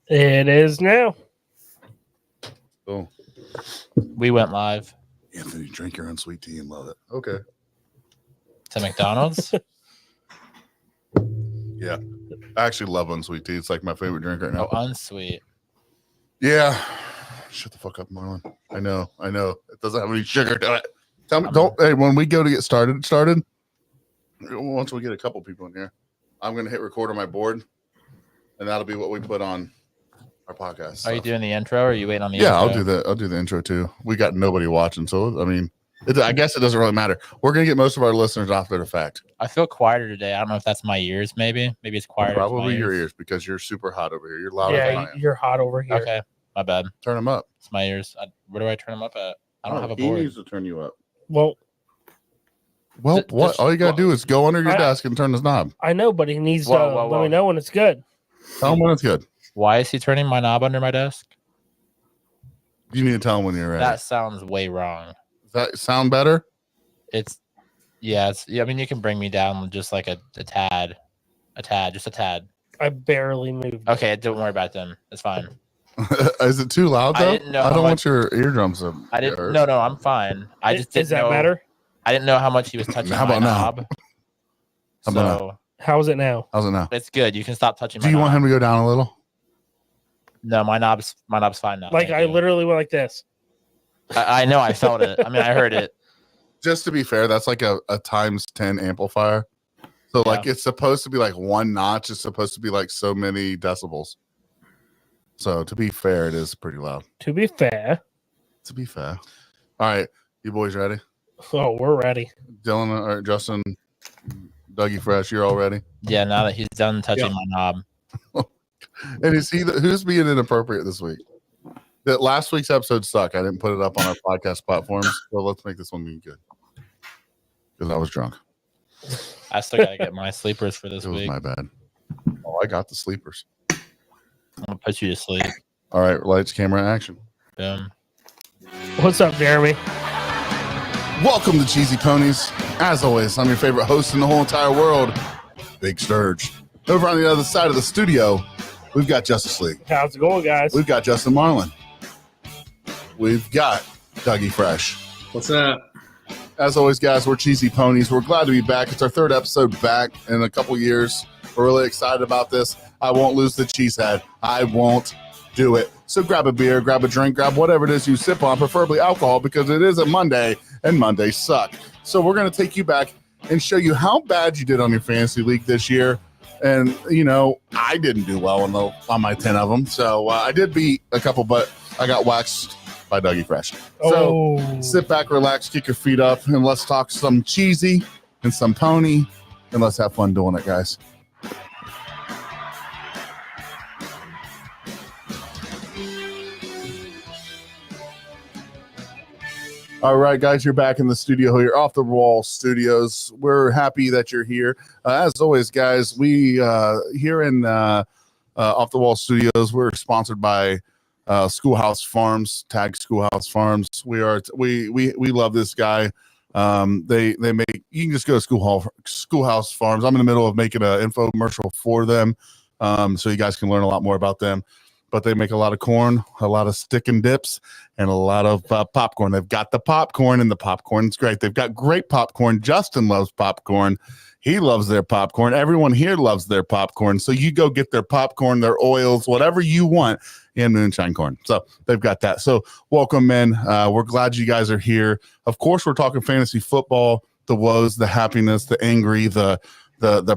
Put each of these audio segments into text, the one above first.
It is now. Oh, We went live Anthony, drink your own sweet tea and love it. Okay. to McDonald's. Yeah. I actually love unsweet tea. It's like my favorite drink right now. Oh, unsweet. Yeah. Shut the fuck up, Marlon. I know. It doesn't have any sugar to it. Tell me, hey, when we go to get started, once we get a couple people in here, I'm going to hit record on my board, and that'll be what we put on our podcast. Are you doing the intro, or are you waiting on the intro? intro? I'll do the intro too. We got nobody watching, so I mean, I guess it doesn't really matter. We're going to get most of our listeners after the fact. I feel quieter today. I don't know if that's my ears, maybe it's quieter. Probably your ears, because you're super hot over here. You're louder than I am. You're hot over here. Okay, my bad. Turn them up. It's my ears. Where do I turn them up at? I don't have a board. He needs to turn you up. Well, what? All you got to do is go under your desk and turn this knob. I know, but he needs to let me know when it's good. Tell him when it's good. Why is he turning my knob under my desk? You need to tell him when you're ready. That sounds way wrong. Does that sound better? I mean, you can bring me down just like a tad. I barely moved. Okay, don't worry about them. It's fine. Is it too loud though? I don't want your eardrums to hurt. No, I'm fine. I just didn't know. Does that matter? I didn't know how much he was touching my knob. How is it now? How's it now? It's good. You can stop touching my knob. Do you want him to go down a little? No, my knob's fine now. Like, I literally went like this. I know, I felt it. I mean, I heard it. Just to be fair, that's like a times 10 amplifier. So like it's supposed to be like one notch. It's supposed to be like so many decibels. So to be fair, it is pretty loud. To be fair. All right. You boys ready? Oh, we're ready. Dylan or Justin, Dougie Fresh, you're all ready? Yeah, now that he's done touching my knob. And is he who's being inappropriate this week? That last week's episode sucked. I didn't put it up on our podcast platforms. So let's make this one be good. Because I was drunk. I still gotta get my sleepers for this week. My bad. Oh, I got the sleepers. I'm gonna put you to sleep. All right, lights, camera, action. Boom. What's up, Jeremy? Welcome to Cheesy Ponies. As always, I'm your favorite host in the whole entire world, Big Sturge. Over on the other side of the studio, we've got Justice League. How's it going, guys? We've got Justin Marlin. We've got Dougie Fresh. What's up? As always, guys, we're Cheesy Ponies. We're glad to be back. It's our third episode back in a couple years. We're really excited about this. I won't lose the cheese head. I won't do it. So grab a beer, grab a drink, grab whatever it is you sip on, preferably alcohol, because it is a Monday, and Mondays suck. So we're going to take you back and show you how bad you did on your fantasy league this year. And, you know, I didn't do well on my 10 of them. So I did beat a couple, but I got waxed by Dougie Fresh. So sit back, relax, kick your feet up, and let's talk some cheesy and some pony, and let's have fun doing it, guys. All right, guys, you're back in the studio here, Off the Wall Studios. We're happy that you're here. As always, guys, we here in Off the Wall Studios, we're sponsored by Schoolhouse Farms, Tag Schoolhouse Farms. We love this guy. They make, you can just go to Schoolhouse Farms. I'm in the middle of making an infomercial for them, so you guys can learn a lot more about them. But they make a lot of corn, a lot of stick and dips, and a lot of popcorn. They've got the popcorn, and the popcorn's great. They've got great popcorn. Justin loves popcorn. He loves their popcorn. Everyone here loves their popcorn. So you go get their popcorn, their oils, whatever you want, and moonshine corn. So they've got that. So welcome in. We're glad you guys are here. Of course, we're talking fantasy football, the woes, the happiness, the angry, the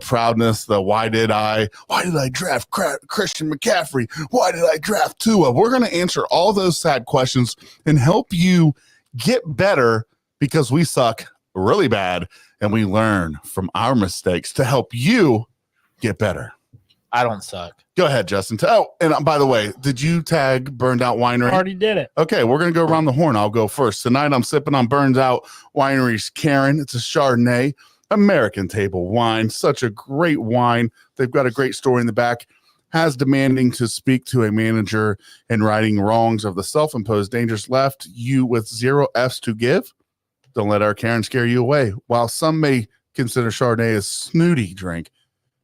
proudness, the why did I draft Christian McCaffrey? Why did I draft Tua? We're going to answer all those sad questions and help you get better, because we suck really bad and we learn from our mistakes to help you get better. I don't suck. Go ahead, Justin. And by the way, did you tag Burned Out Winery? Already did it. Okay, we're going to go around the horn. I'll go first. Tonight I'm sipping on Burned Out Winery's Karen. It's a Chardonnay. American table wine, such a great wine. They've got a great story in the back. Has demanding to speak to a manager and righting wrongs of the self-imposed dangers left you with 0 F's to give. Don't let our Karen scare you away. While some may consider Chardonnay a snooty drink,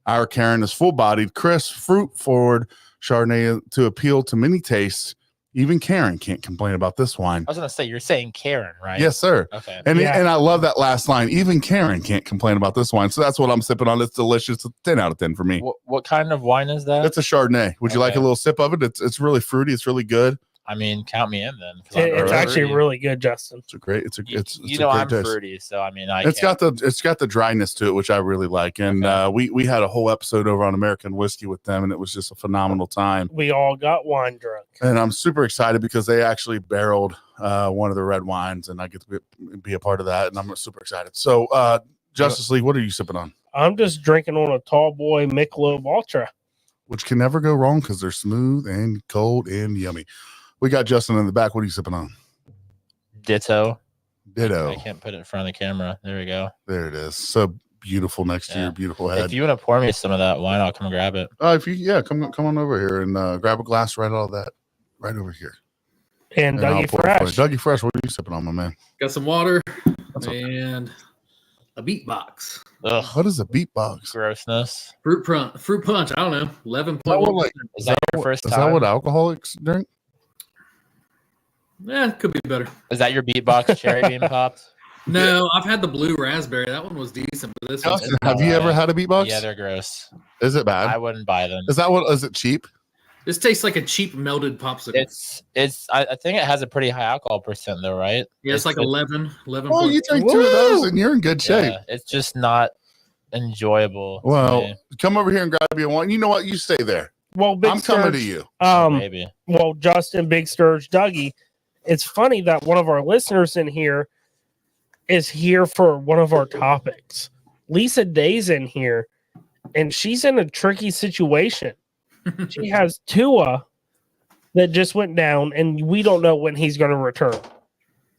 our Karen is full-bodied, crisp, fruit-forward Chardonnay to appeal to many tastes. Even Karen can't complain about this wine. I was gonna say you're saying Karen, right? Yes, sir. Okay. And Yeah. and I love that last line. Even Karen can't complain about this wine. So that's what I'm sipping on. It's delicious. It's a 10 out of 10 for me. What kind of wine is that? It's a Chardonnay. Would you like a Okay. little sip of it? It's really fruity. It's really good. I mean, count me in then. 'Cause I'm It's fruity. actually really good, Justin. It's a great. It's a You, it's you a know great I'm taste. fruity, so I mean It's got the dryness to it, which I really like. And we had a whole episode over on American Whiskey with them, and it was just a phenomenal time. We all got wine drunk. And I'm super excited because they actually barreled one of the red wines, and I get to be a part of that, and I'm super excited. So, Justice League, what are you sipping on? I'm just drinking on a Tall Boy Michelob Ultra. Which can never go wrong because they're smooth and cold and yummy. We got Justin in the back. What are you sipping on? Ditto. Ditto. I can't put it in front of the camera. There we go. There it is. So beautiful next to your beautiful head. If you want to pour me some of that wine, I'll come grab it. Come on over here and grab a glass right all that right over here. And I'll Dougie pour it for you. Fresh. Dougie Fresh, what are you sipping on, my man? Got some water That's okay. and a beat box. Ugh, What is a beatbox? grossness. Fruit punch. I don't know. 11.1. Is that your first Is time? that what alcoholics drink? Yeah, it could be better. Is that your beatbox cherry being popped? No, I've had the blue raspberry. That one was decent, but this one. Justin, have you ever had a beatbox? Yeah, they're gross. Is it bad? I wouldn't buy them. Is it cheap? This tastes like a cheap melted popsicle. It's I think it has a pretty high alcohol percent though, right? Yeah, it's like 11. Oh, you drink two of those and you're in good shape. Yeah, it's just not enjoyable. to Well, me. come over here and grab you one. You know what? You stay there. Well, Big I'm coming to Sturge, you. Maybe. Well, Justin, Big Sturge, Dougie, it's funny that one of our listeners in here is here for one of our topics. Lisa Day's in here, and she's in a tricky situation. She has Tua that just went down, and we don't know when he's going to return.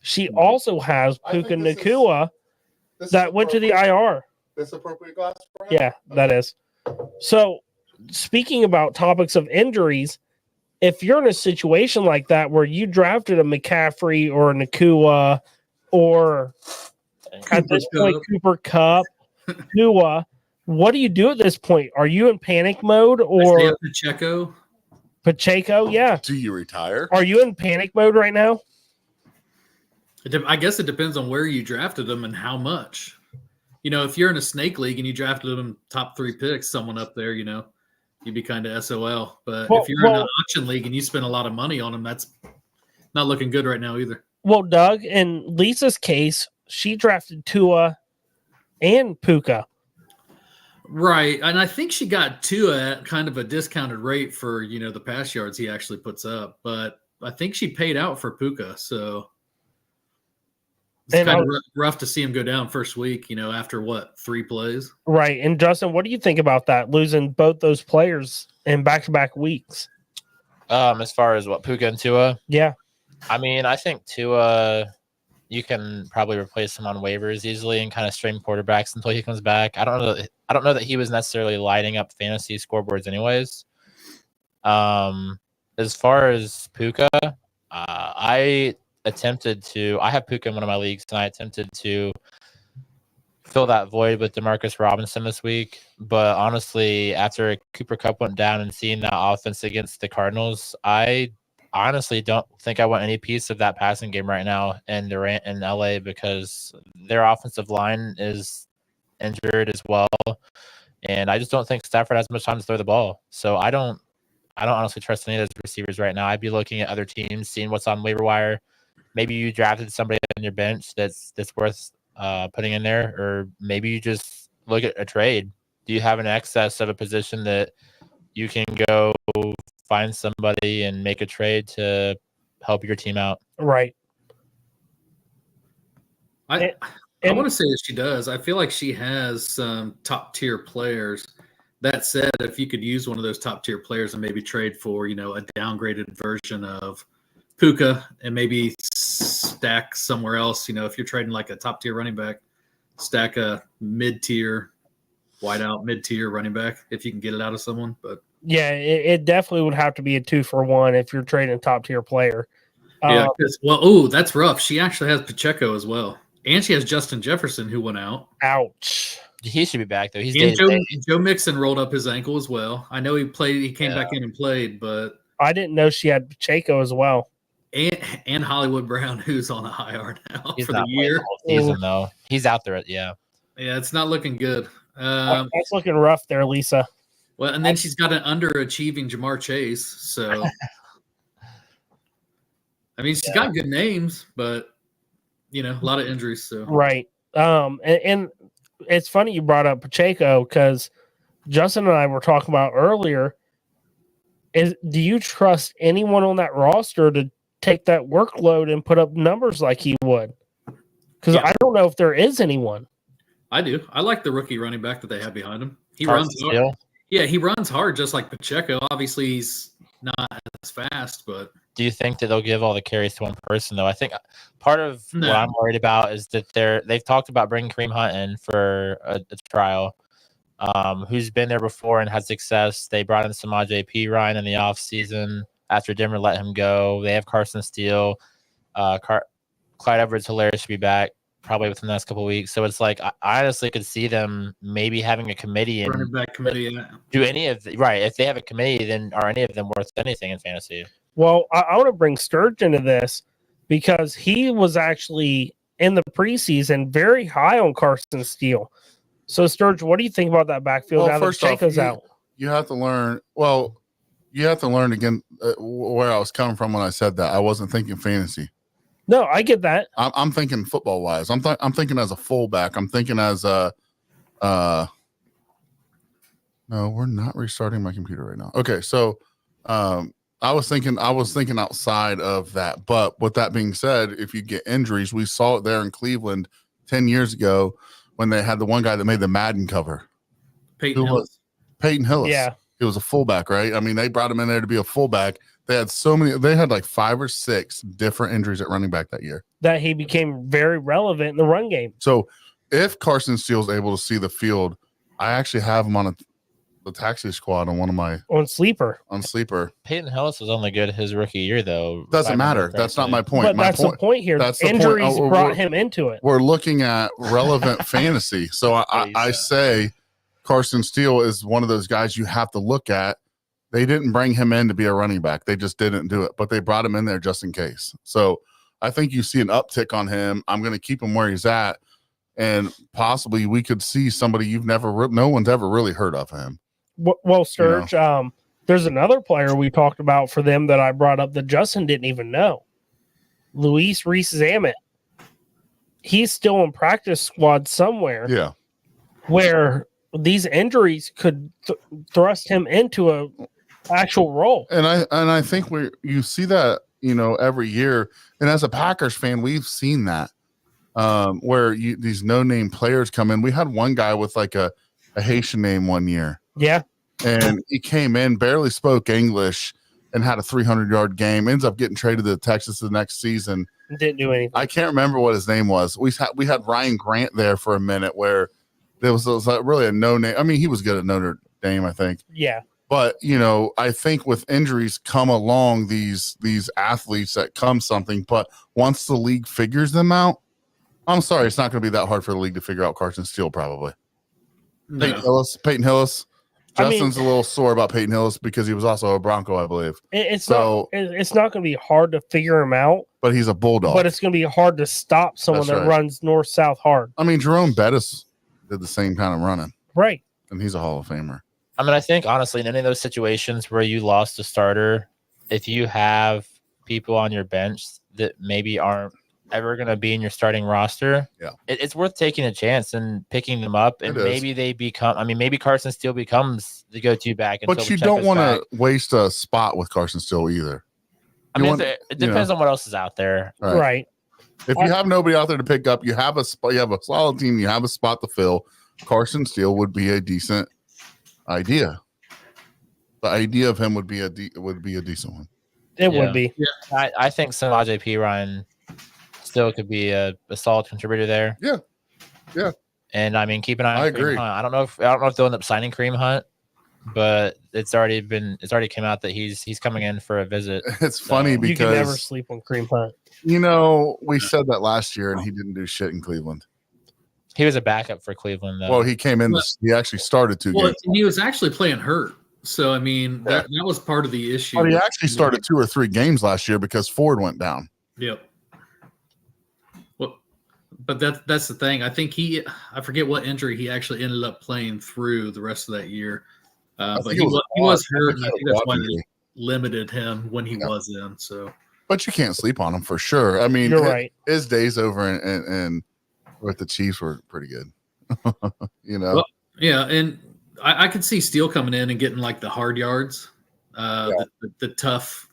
She also has I think Puka this is- Nakua that went to the IR. This appropriate glass for him? Yeah, that is. So, speaking about topics of injuries, if you're in a situation like that where you drafted a McCaffrey or a Nakua or at this point Cooper Cup, Tua, what do you do at this point? Are you in panic mode Isaiah or Pacheco. Yeah. Do you retire? Are you in panic mode right now? I guess it depends on where you drafted them and how much. You know, if you're in a snake league and you drafted them top 3 picks, someone up there, you know, you'd be kind of SOL. But if you're in an auction league and you spend a lot of money on them, that's not looking good right now either. Well, Doug, in Lisa's case, she drafted Tua and Puka. Right. And I think she got Tua at kind of a discounted rate for, you know, the pass yards he actually puts up. But I think she paid out for Puka. So it's And kind of rough to see him go down first week, you know, after 3 plays? Right. And Justin, what do you think about that? Losing both those players in back-to-back weeks. As far as what Puka and Tua, Yeah. I mean, I think Tua, you can probably replace him on waivers easily and kind of stream quarterbacks until he comes back. I don't know that he was necessarily lighting up fantasy scoreboards, anyways. As far as Puka, I have Puka in one of my leagues, and I attempted to fill that void with Demarcus Robinson this week. But honestly, after Cooper Kupp went down and seeing that offense against the Cardinals, I honestly don't think I want any piece of that passing game right now in Durant in LA because their offensive line is injured as well. And I just don't think Stafford has much time to throw the ball. So I don't honestly trust any of those receivers right now. I'd be looking at other teams, seeing what's on waiver wire. Maybe you drafted somebody on your bench that's worth putting in there, or maybe you just look at a trade. Do you have an excess of a position that you can go find somebody and make a trade to help your team out? Right. I want to say that she does. I feel like she has some top tier players. That said, if you could use one of those top tier players and maybe trade for, you know, a downgraded version of Puka and maybe stack somewhere else, you know, if you're trading like a top tier running back, stack a mid tier, mid tier running back if you can get it out of someone. But Yeah, it definitely would have to be a 2-for-1 if you're trading a top tier player. yeah, that's rough. She actually has Pacheco as well. And she has Justin Jefferson who went out. Ouch. He should be back though. He's And day-to-day. Joe Mixon rolled up his ankle as well. I know he played. He came back in and played, but I didn't know she had Pacheco as well. And Hollywood Brown, who's on a IR now He's for the not playing year. the whole season though. He's out there. Yeah. Yeah, it's not looking good. That's looking rough there, Lisa. Well, and then she's got an underachieving Jamar Chase. So, I mean, she's got good names, but a lot of injuries. So, Right. And it's funny you brought up Pacheco because Justin and I were talking about earlier. Do you trust anyone on that roster to take that workload and put up numbers like he would? Because I don't know if there is anyone. I do. I like the rookie running back that they have behind him. He Carson runs Steele? hard. Yeah, he runs hard just like Pacheco. Obviously, he's not as fast, but Do you think that they'll give all the carries to one person though? I think part of what I'm worried about is that they've talked about bringing Kareem Hunt in for a trial. Who's been there before and had success. They brought in Samaje Perine in the offseason after Denver let him go. They have Carson Steele. Clyde Edwards-Helaire should be back probably within the next couple of weeks. So it's like I honestly could see them maybe having a committee and running back committee. do any of right. If they have a committee, then are any of them worth anything in fantasy? Well, I want to bring Sturge into this because he was actually in the preseason very high on Carson Steele. So, Sturge, what do you think about that backfield now that Pacheco's out? You have to learn. Well, you have to learn again where I was coming from when I said that. I wasn't thinking fantasy. No, I get that. I'm thinking football wise. I'm thinking as a fullback. I'm thinking as a. No, we're not restarting my computer right now. Okay, so I was thinking outside of that. But with that being said, if you get injuries, we saw it there in Cleveland 10 years ago when they had the one guy that made the Madden cover. Peyton Hillis. Peyton Hillis. Yeah. He was a fullback, right? I mean, they brought him in there to be a fullback. They had like 5 or 6 different injuries at running back that year. That he became very relevant in the run game. So if Carson Steele's able to see the field, I actually have him on the taxi squad on one of my on Sleeper. Peyton Hillis was only good his rookie year, though. Doesn't matter. That's not my point. But that's the point here. Injuries brought him into it. We're looking at relevant fantasy. So I say Carson Steele is one of those guys you have to look at. They didn't bring him in to be a running back. They just didn't do it, but they brought him in there just in case. So I think you see an uptick on him. I'm going to keep him where he's at, and possibly we could see somebody no one's ever really heard of him. Well, Sturge, there's another player we talked about for them that I brought up that Justin didn't even know. Luis Reese-Zammit. He's still in practice squad somewhere. Yeah. Where these injuries could thrust him into a actual role. And I think you see that, every year. And as a Packers fan, we've seen that where these no-name players come in. We had one guy with like a Haitian name one year. Yeah. And he came in, barely spoke English, and had a 300-yard game. Ends up getting traded to Texas the next season. Didn't do anything. I can't remember what his name was. We had Ryan Grant there for a minute where there was really a no-name. I mean, he was good at Notre Dame, I think. Yeah. But, I think with injuries come along these athletes that come something. But once the league figures them out, I'm sorry, it's not going to be that hard for the league to figure out Carson Steele probably. No. Peyton Hillis. Justin's a little sore about Peyton Hillis because he was also a Bronco, I believe. It's not going to be hard to figure him out. But he's a bulldog. But it's going to be hard to stop someone that runs north-south hard. I mean, Jerome Bettis did the same kind of running. Right. And he's a Hall of Famer. I mean, I think, honestly, in any of those situations where you lost a starter, if you have people on your bench that maybe aren't ever going to be in your starting roster, it's worth taking a chance and picking them up, and maybe they become. I mean, maybe Carson Steele becomes the go-to back. But you don't want to waste a spot with Carson Steele either. I mean, it depends on what else is out there, right? If you have nobody out there to pick up, you have a spot. You have a solid team. You have a spot to fill. Carson Steele would be a decent idea. The idea of him would be a decent one. It would be. Yeah. I think Samaje Perine still could be a solid contributor there. Yeah. Yeah. And I mean, keep an eye on Kareem Hunt. I don't know if they'll end up signing Kareem Hunt, but it's already came out that he's coming in for a visit. It's funny because you can never sleep on Kareem Hunt. We said that last year and he didn't do shit in Cleveland. He was a backup for Cleveland, though. Well, he came in. He actually started 2 games. He was actually playing hurt. So I mean, that was part of the issue. But he actually started 2 or 3 games last year because Ford went down. Yep. Well, but that's the thing. I think I forget what injury he actually ended up playing through the rest of that year. But he was hurt, and I think that's why they limited him when he was in. So, but you can't sleep on him for sure. I mean, You're right. His days over and with the Chiefs were pretty good. Well, yeah, and I could see Steele coming in and getting like the hard yards, the tough,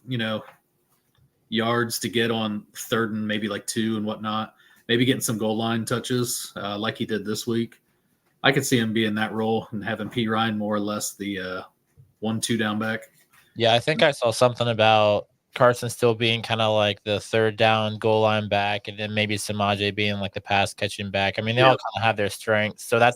yards to get on 3rd and maybe like 2 and whatnot. Maybe getting some goal line touches like he did this week. I could see him being that role and having P. Ryan more or less the 1-2 down back. Yeah, I think I saw something about Carson still being kind of like the 3rd down goal line back, and then maybe Samaje being like the pass catching back. I mean, they all kind of have their strengths. So that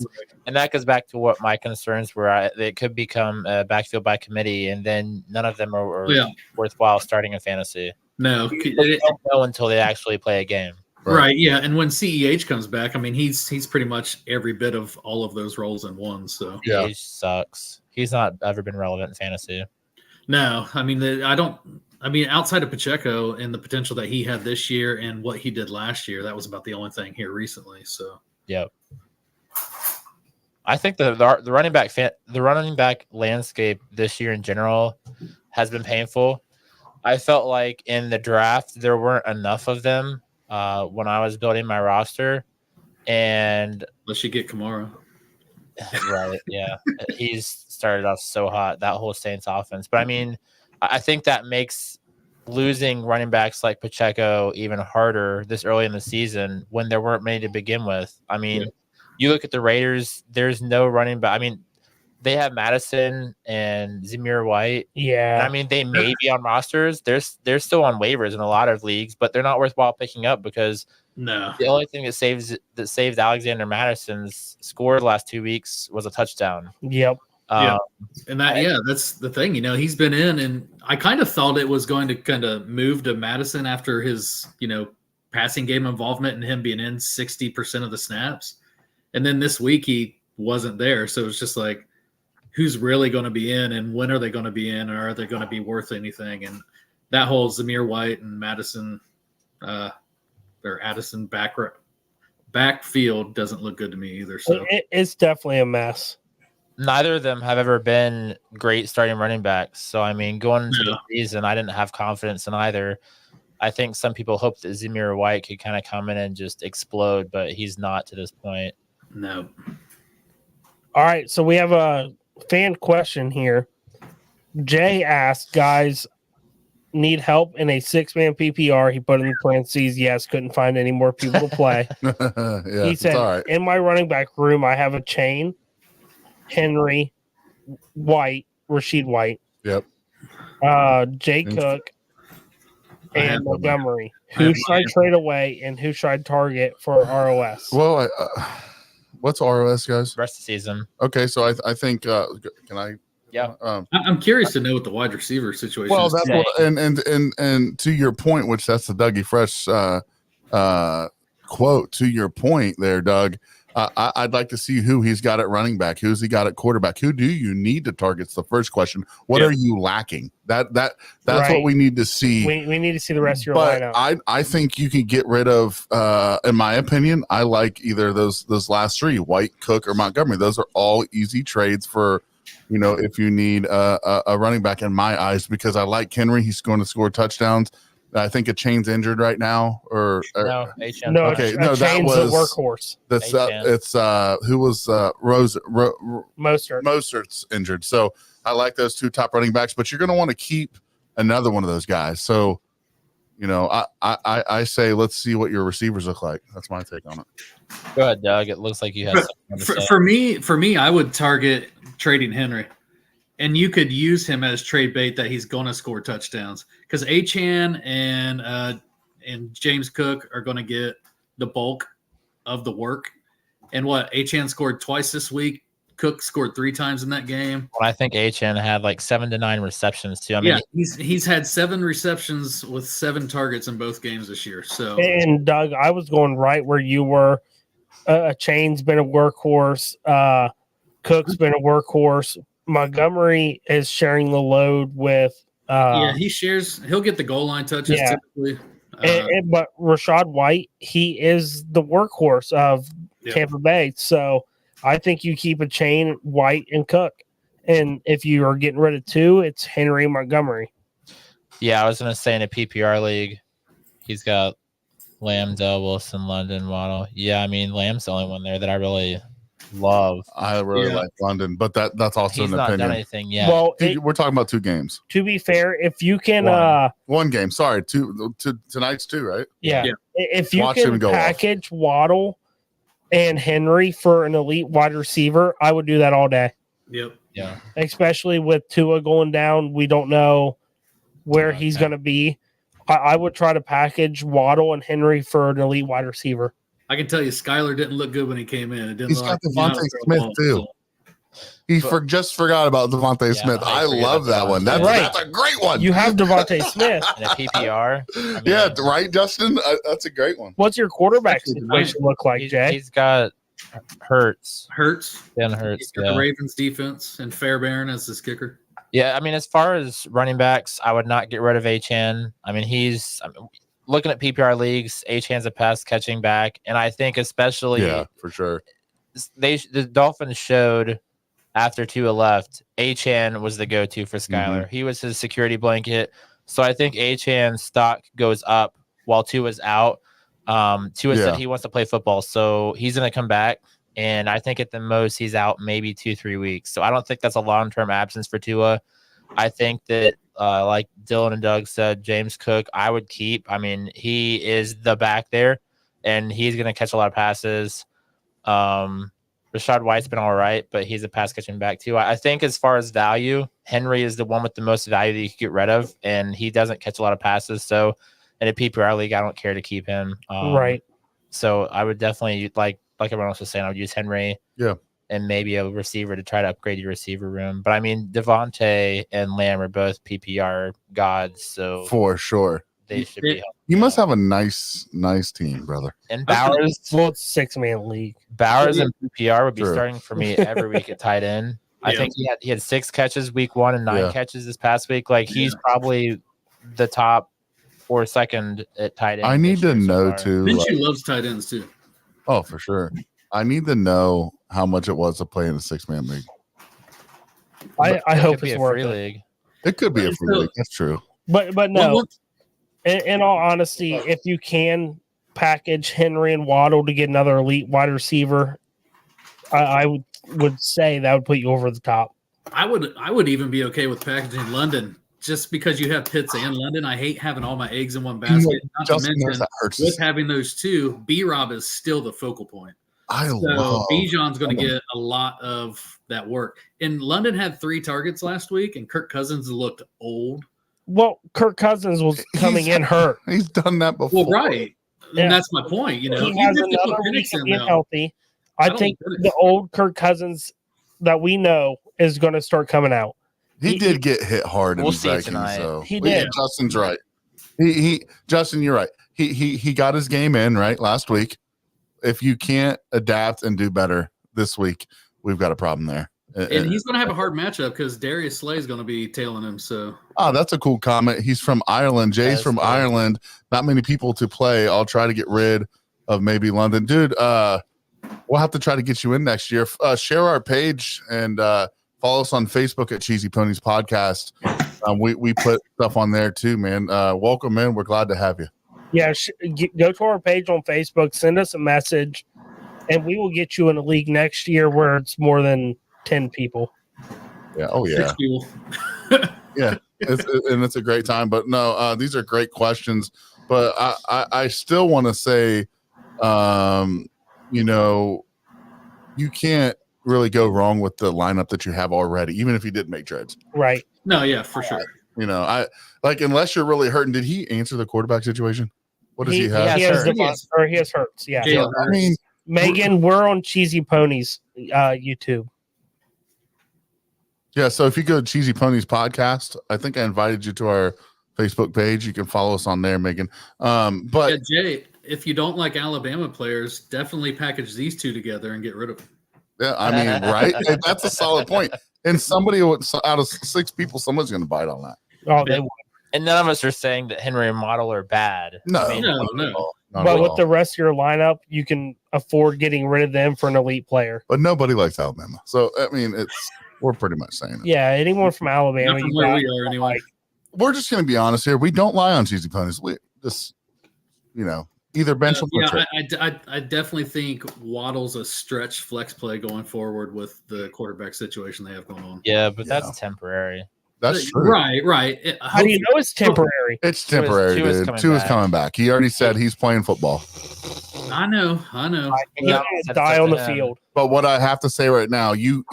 goes back to what my concerns were. It could become a backfield by committee, and then none of them are worthwhile starting in fantasy. No, they don't know until they actually play a game. Right. Yeah, and when CEH comes back, I mean, he's pretty much every bit of all of those roles in one. So CEH sucks. He's not ever been relevant in fantasy. No, I mean, outside of Pacheco and the potential that he had this year and what he did last year, that was about the only thing here recently. So, yep. I think the running back landscape this year in general has been painful. I felt like in the draft there weren't enough of them when I was building my roster, and unless you get Kamara. Right, yeah. He's started off so hot, that whole Saints offense. But I mean, I think that makes losing running backs like Pacheco even harder this early in the season when there weren't many to begin with. I mean, you look at the Raiders, there's no running back. I mean, they have Madison and Zamir White. Yeah. And I mean, they may be on rosters. They're still on waivers in a lot of leagues, but they're not worthwhile picking up because the only thing that saved Alexander Madison's score the last 2 weeks was a touchdown. Yep. And that's the thing. He's been in, and I kind of thought it was going to kind of move to Madison after his, passing game involvement and him being in 60% of the snaps. And then this week he wasn't there. So it's just like, who's really going to be in and when are they going to be in, or are they going to be worth anything? And that whole Zamir White and Madison or Addison backfield doesn't look good to me either. So it's definitely a mess. Neither of them have ever been great starting running backs. So, I mean, going into the season, I didn't have confidence in either. I think some people hoped that Zamir White could kind of come in and just explode, but he's not to this point. No. All right, so we have a fan question here. Jay asked, guys, need help in a 6-man PPR. He put in the parentheses, yes, couldn't find any more people to play. He said, in my running back room, I have a chain, Henry, White, Rashid White. Yep. Jay Cook, and Montgomery. Who should I trade away and who should I target for ROS? Well, what's ROS, guys? Rest of the season. Okay, so I think can I? Yeah. I'm curious to know what the wide receiver situation is. Well, that's what, and to your point, which that's the Dougie Fresh quote. To your point there, Doug. I'd like to see who he's got at running back, who's he got at quarterback, who do you need to target? It's the first question. What are you lacking? That's what we need to see. We need to see the rest of your lineup. I think you can get rid of, in my opinion, I like either those last three, White, Cook, or Montgomery. Those are all easy trades for, if you need a running back in my eyes, because I like Henry. He's going to score touchdowns. I think a Chain's injured right now, or no, HM. No, okay, no, that was the workhorse. That's it's who was Mostert's injured. So I like those two top running backs, but you're going to want to keep another one of those guys. So I say let's see what your receivers look like. That's my take on it. Go ahead, Doug. It looks like you have for me, I would target trading Henry. And you could use him as trade bait that he's going to score touchdowns, because Achane and James Cook are going to get the bulk of the work. And Achane scored twice this week. Cook scored 3 times in that game. Well, I think Achane had like 7 to 9 receptions too. I mean, he's had 7 receptions with 7 targets in both games this year. So, and Doug, I was going right where you were. Chain's been a workhorse. Cook's been a workhorse. Montgomery is sharing the load with. He'll get the goal line touches typically. But Rashad White, he is the workhorse of Tampa Bay. So I think you keep a Chain, White, and Cook. And if you are getting rid of two, it's Henry and Montgomery. Yeah, I was going to say in a PPR league, he's got Lamb, Dell, Wilson, London, Waddle. Yeah, I mean, Lamb's the only one there that I really love. I really like London, but that's also He's an not opinion. done anything yet. Well, We're talking about 2 games. To be fair, if you can, one game. Sorry, tonight's 2, right? Yeah. If you Watch him can package Waddle and Henry for an elite wide receiver, I would do that all day. Yep. Yeah. Especially with Tua going down, we don't know where he's going to be. I would try to package Waddle and Henry for an elite wide receiver. I can tell you, Skyler didn't look good when he came in. He's got Devontae Smith too. He just forgot about Devontae Smith. I love that one. That's a great one. You have Devontae Smith in a PPR. I mean, right, Justin. That's a great one. What's your quarterback situation look like, Jay? He's got Hurts. Ben Hurts. He's got the Ravens defense and Fairbairn as his kicker. Yeah, I mean, as far as running backs, I would not get rid of Achane. I mean, looking at PPR leagues, Achane's a pass catching back, and I think especially for sure. The Dolphins showed after Tua left, Achane was the go-to for Skyler. He was his security blanket. So I think Achane's stock goes up while Tua's out. Tua said he wants to play football, so he's going to come back. And I think at the most he's out maybe 2-3 weeks. So I don't think that's a long-term absence for Tua. I think that, like Dylan and Doug said, James Cook, I would keep. I mean, he is the back there, and he's going to catch a lot of passes. Rashad White's been all right, but he's a pass-catching back too. I think as far as value, Henry is the one with the most value that you could get rid of, and he doesn't catch a lot of passes. So in a PPR league, I don't care to keep him. Right. So I would definitely, like everyone else was saying, I would use Henry. Yeah. And maybe a receiver to try to upgrade your receiver room. But I mean, Devontae and Lamb are both PPR gods, so for sure they should be. You must have a nice team, brother. And Bowers, it's 6-man league. Bowers and PPR would be starting for me every week at tight end. I think he had 6 catches week 1 and 9 catches this past week. Like he's probably the top or second at tight end. I need to know too. Minshew loves tight ends too. Oh, for sure. I need to know how much it was to play in a 6-man league. I hope it's worth it. League. It could be a free league. That's true. But no. In all honesty, if you can package Henry and Waddle to get another elite wide receiver, I would say that would put you over the top. I would even be okay with packaging London just because you have Pitts and London. I hate having all my eggs in one basket. Not to mention, with having those two, B-Rob is still the focal point. Bijan's going to get a lot of that work. And London had 3 targets last week, and Kirk Cousins looked old. Well, Kirk Cousins was coming in hurt. He's done that before. Well, right. And that's my point. You know, he has another week of being healthy. I think the old Kirk Cousins that we know is going to start coming out. He did get hit hard in the Vikings, tonight. so he did. Justin's right. Justin, you're right. He got his game in right last week. If you can't adapt and do better this week, we've got a problem there. And he's going to have a hard matchup because Darius Slay is going to be tailing him. So, that's a cool comment. He's from Ireland. Jay's from Ireland. Not many people to play. I'll try to get rid of maybe London, dude. We'll have to try to get you in next year. Share our page and follow us on Facebook at Cheesy Ponies Podcast. We put stuff on there too, man. Welcome in. We're glad to have you. Yeah, go to our page on Facebook, send us a message, and we will get you in a league next year where it's more than 10 people. Yeah. Oh, yeah. 6 people. Yeah. It's a great time. But no, these are great questions. But I still want to say, you can't really go wrong with the lineup that you have already, even if you did make trades. Right. No, yeah, for sure. Unless you're really hurting. Did he answer the quarterback situation? What does he have? He has Hurts. Yeah. I mean, Megan, we're on Cheesy Ponies YouTube. Yeah, so if you go to Cheesy Ponies Podcast, I think I invited you to our Facebook page. You can follow us on there, Megan. But Jay, if you don't like Alabama players, definitely package these two together and get rid of them. Yeah, I mean, right? That's a solid point. And somebody out of 6 people, someone's going to bite on that. Oh, they would. And none of us are saying that Henry and Model are bad. No, I mean, No. But with the rest of your lineup, you can afford getting rid of them for an elite player. But nobody likes Alabama. So, I mean, we're pretty much saying it. Yeah, anyone from Alabama. Not from where we are anyway. We're just going to be honest here. We don't lie on cheesy ponies. We just, either bench or yeah, I definitely think Waddle's a stretch flex play going forward with the quarterback situation they have going on. Yeah, but that's temporary. That's true. Right. How do you know it's temporary? It's temporary, dude. Tua is coming back. He already said he's playing football. I know. He will die on the field. But what I have to say right now, I'm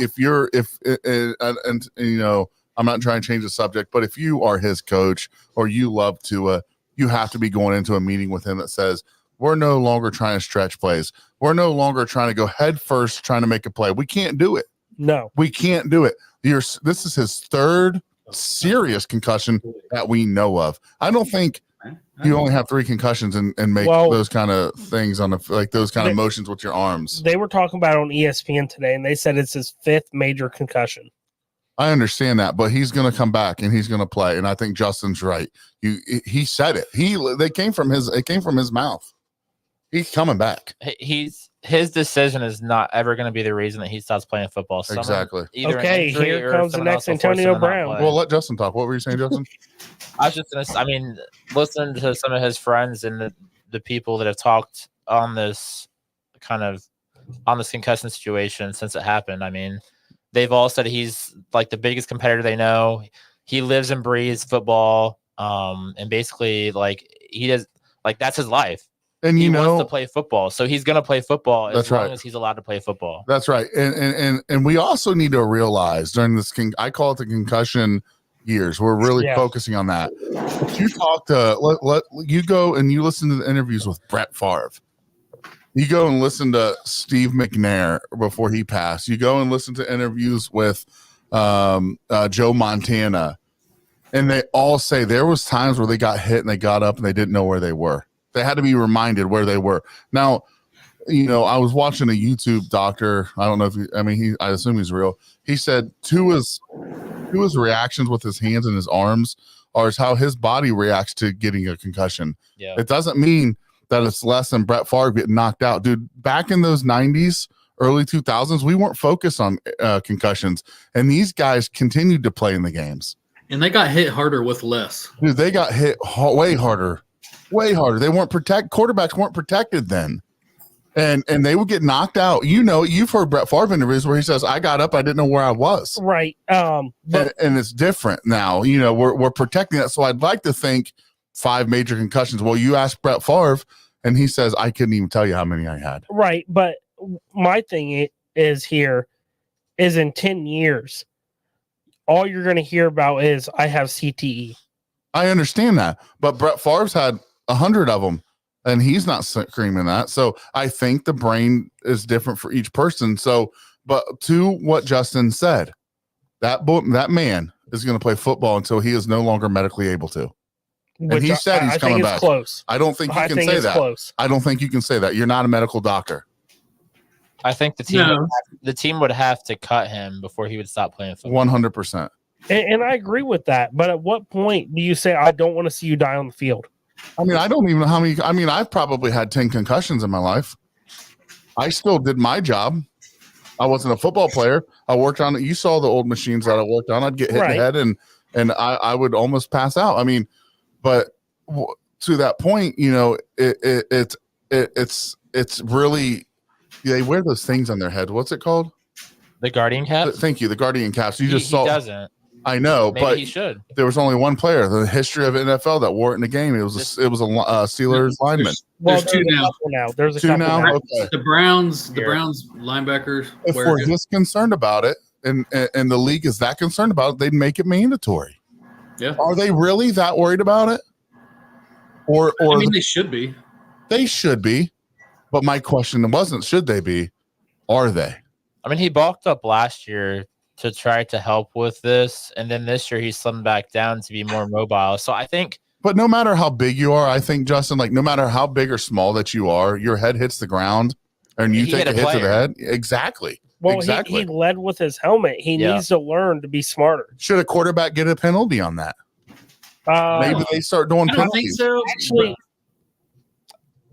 not trying to change the subject, but if you are his coach or you love Tua, you have to be going into a meeting with him that says, we're no longer trying to stretch plays. We're no longer trying to go head first, trying to make a play. We can't do it. No, we can't do it. This is his third serious concussion that we know of. I don't think you only have 3 concussions and make those kind of things on those kind of motions with your arms. They were talking about it on ESPN today, and they said it's his 5th major concussion. I understand that, but he's going to come back and he's going to play. And I think Justin's right. He said it. It came from his mouth. He's coming back. His decision is not ever going to be the reason that he stops playing football. Exactly. Okay, here comes the next Antonio Brown. Well, let Justin talk. What were you saying, Justin? I was just going to, listening to some of his friends and the people that have talked on this concussion situation since it happened. They've all said he's like the biggest competitor they know. He lives and breathes football. And basically he does, that's his life. And he wants to play football, so he's going to play football as long as he's allowed to play football. That's right. And we also need to realize during this I call it the concussion years. We're really focusing on that. You talk to you go and you listen to the interviews with Brett Favre. You go and listen to Steve McNair before he passed. You go and listen to interviews with Joe Montana, and they all say there was times where they got hit and they got up and they didn't know where they were. They had to be reminded where they were. Now, I was watching a YouTube doctor. I don't know if I assume he's real. He said Tua's reactions with his hands and his arms are how his body reacts to getting a concussion. Yeah. It doesn't mean that it's less than Brett Favre getting knocked out. Dude, back in those 90s, early 2000s, we weren't focused on concussions. And these guys continued to play in the games. And they got hit harder with less. Dude, they got hit way harder. Way harder. They weren't quarterbacks weren't protected then. And they would get knocked out. You've heard Brett Favre interviews where he says, I got up, I didn't know where I was. Right. And it's different now. We're protecting that. So I'd like to think 5 major concussions. Well, you ask Brett Favre, and he says, I couldn't even tell you how many I had. Right. But my thing is in 10 years, all you're going to hear about is I have CTE. I understand that. But Brett Favre's had 100 of them, and he's not screaming that. So I think the brain is different for each person. So, but to what Justin said, that man is going to play football until he is no longer medically able to. And he said he's coming back. Close. I don't think you can say that. Close. I don't think you can say that. You're not a medical doctor. I think the team would have to cut him before he would stop playing football. 100%. And I agree with that. But at what point do you say, I don't want to see you die on the field? I don't even know how many. I've probably had 10 concussions in my life. I still did my job. I wasn't a football player. I worked on it. You saw the old machines that I worked on. I'd get hit in the head and I would almost pass out. But to that point, it's really, they wear those things on their head. What's it called? The Guardian caps? Thank you. The Guardian caps. He doesn't. I know, Maybe but he should. There was only one player in the history of NFL that wore it in the game. It was a Steelers lineman. There's 2 now. There's a two couple now. now. Okay. The Browns linebackers. If we're this concerned about it, and the league is that concerned about it, they'd make it mandatory. Yeah. Are they really that worried about it? Or they should be. They should be. But my question wasn't should they be? Are they? He bulked up last year to try to help with this, and then this year he slimmed back down to be more mobile. So I think But no matter how big you are, I think, Justin, like no matter how big or small that you are, your head hits the ground and you take a hit to the head. Exactly. Well, exactly. he led with his helmet. He needs to learn to be smarter. Should a quarterback get a penalty on that? Maybe they start doing I don't think penalties. so. Actually,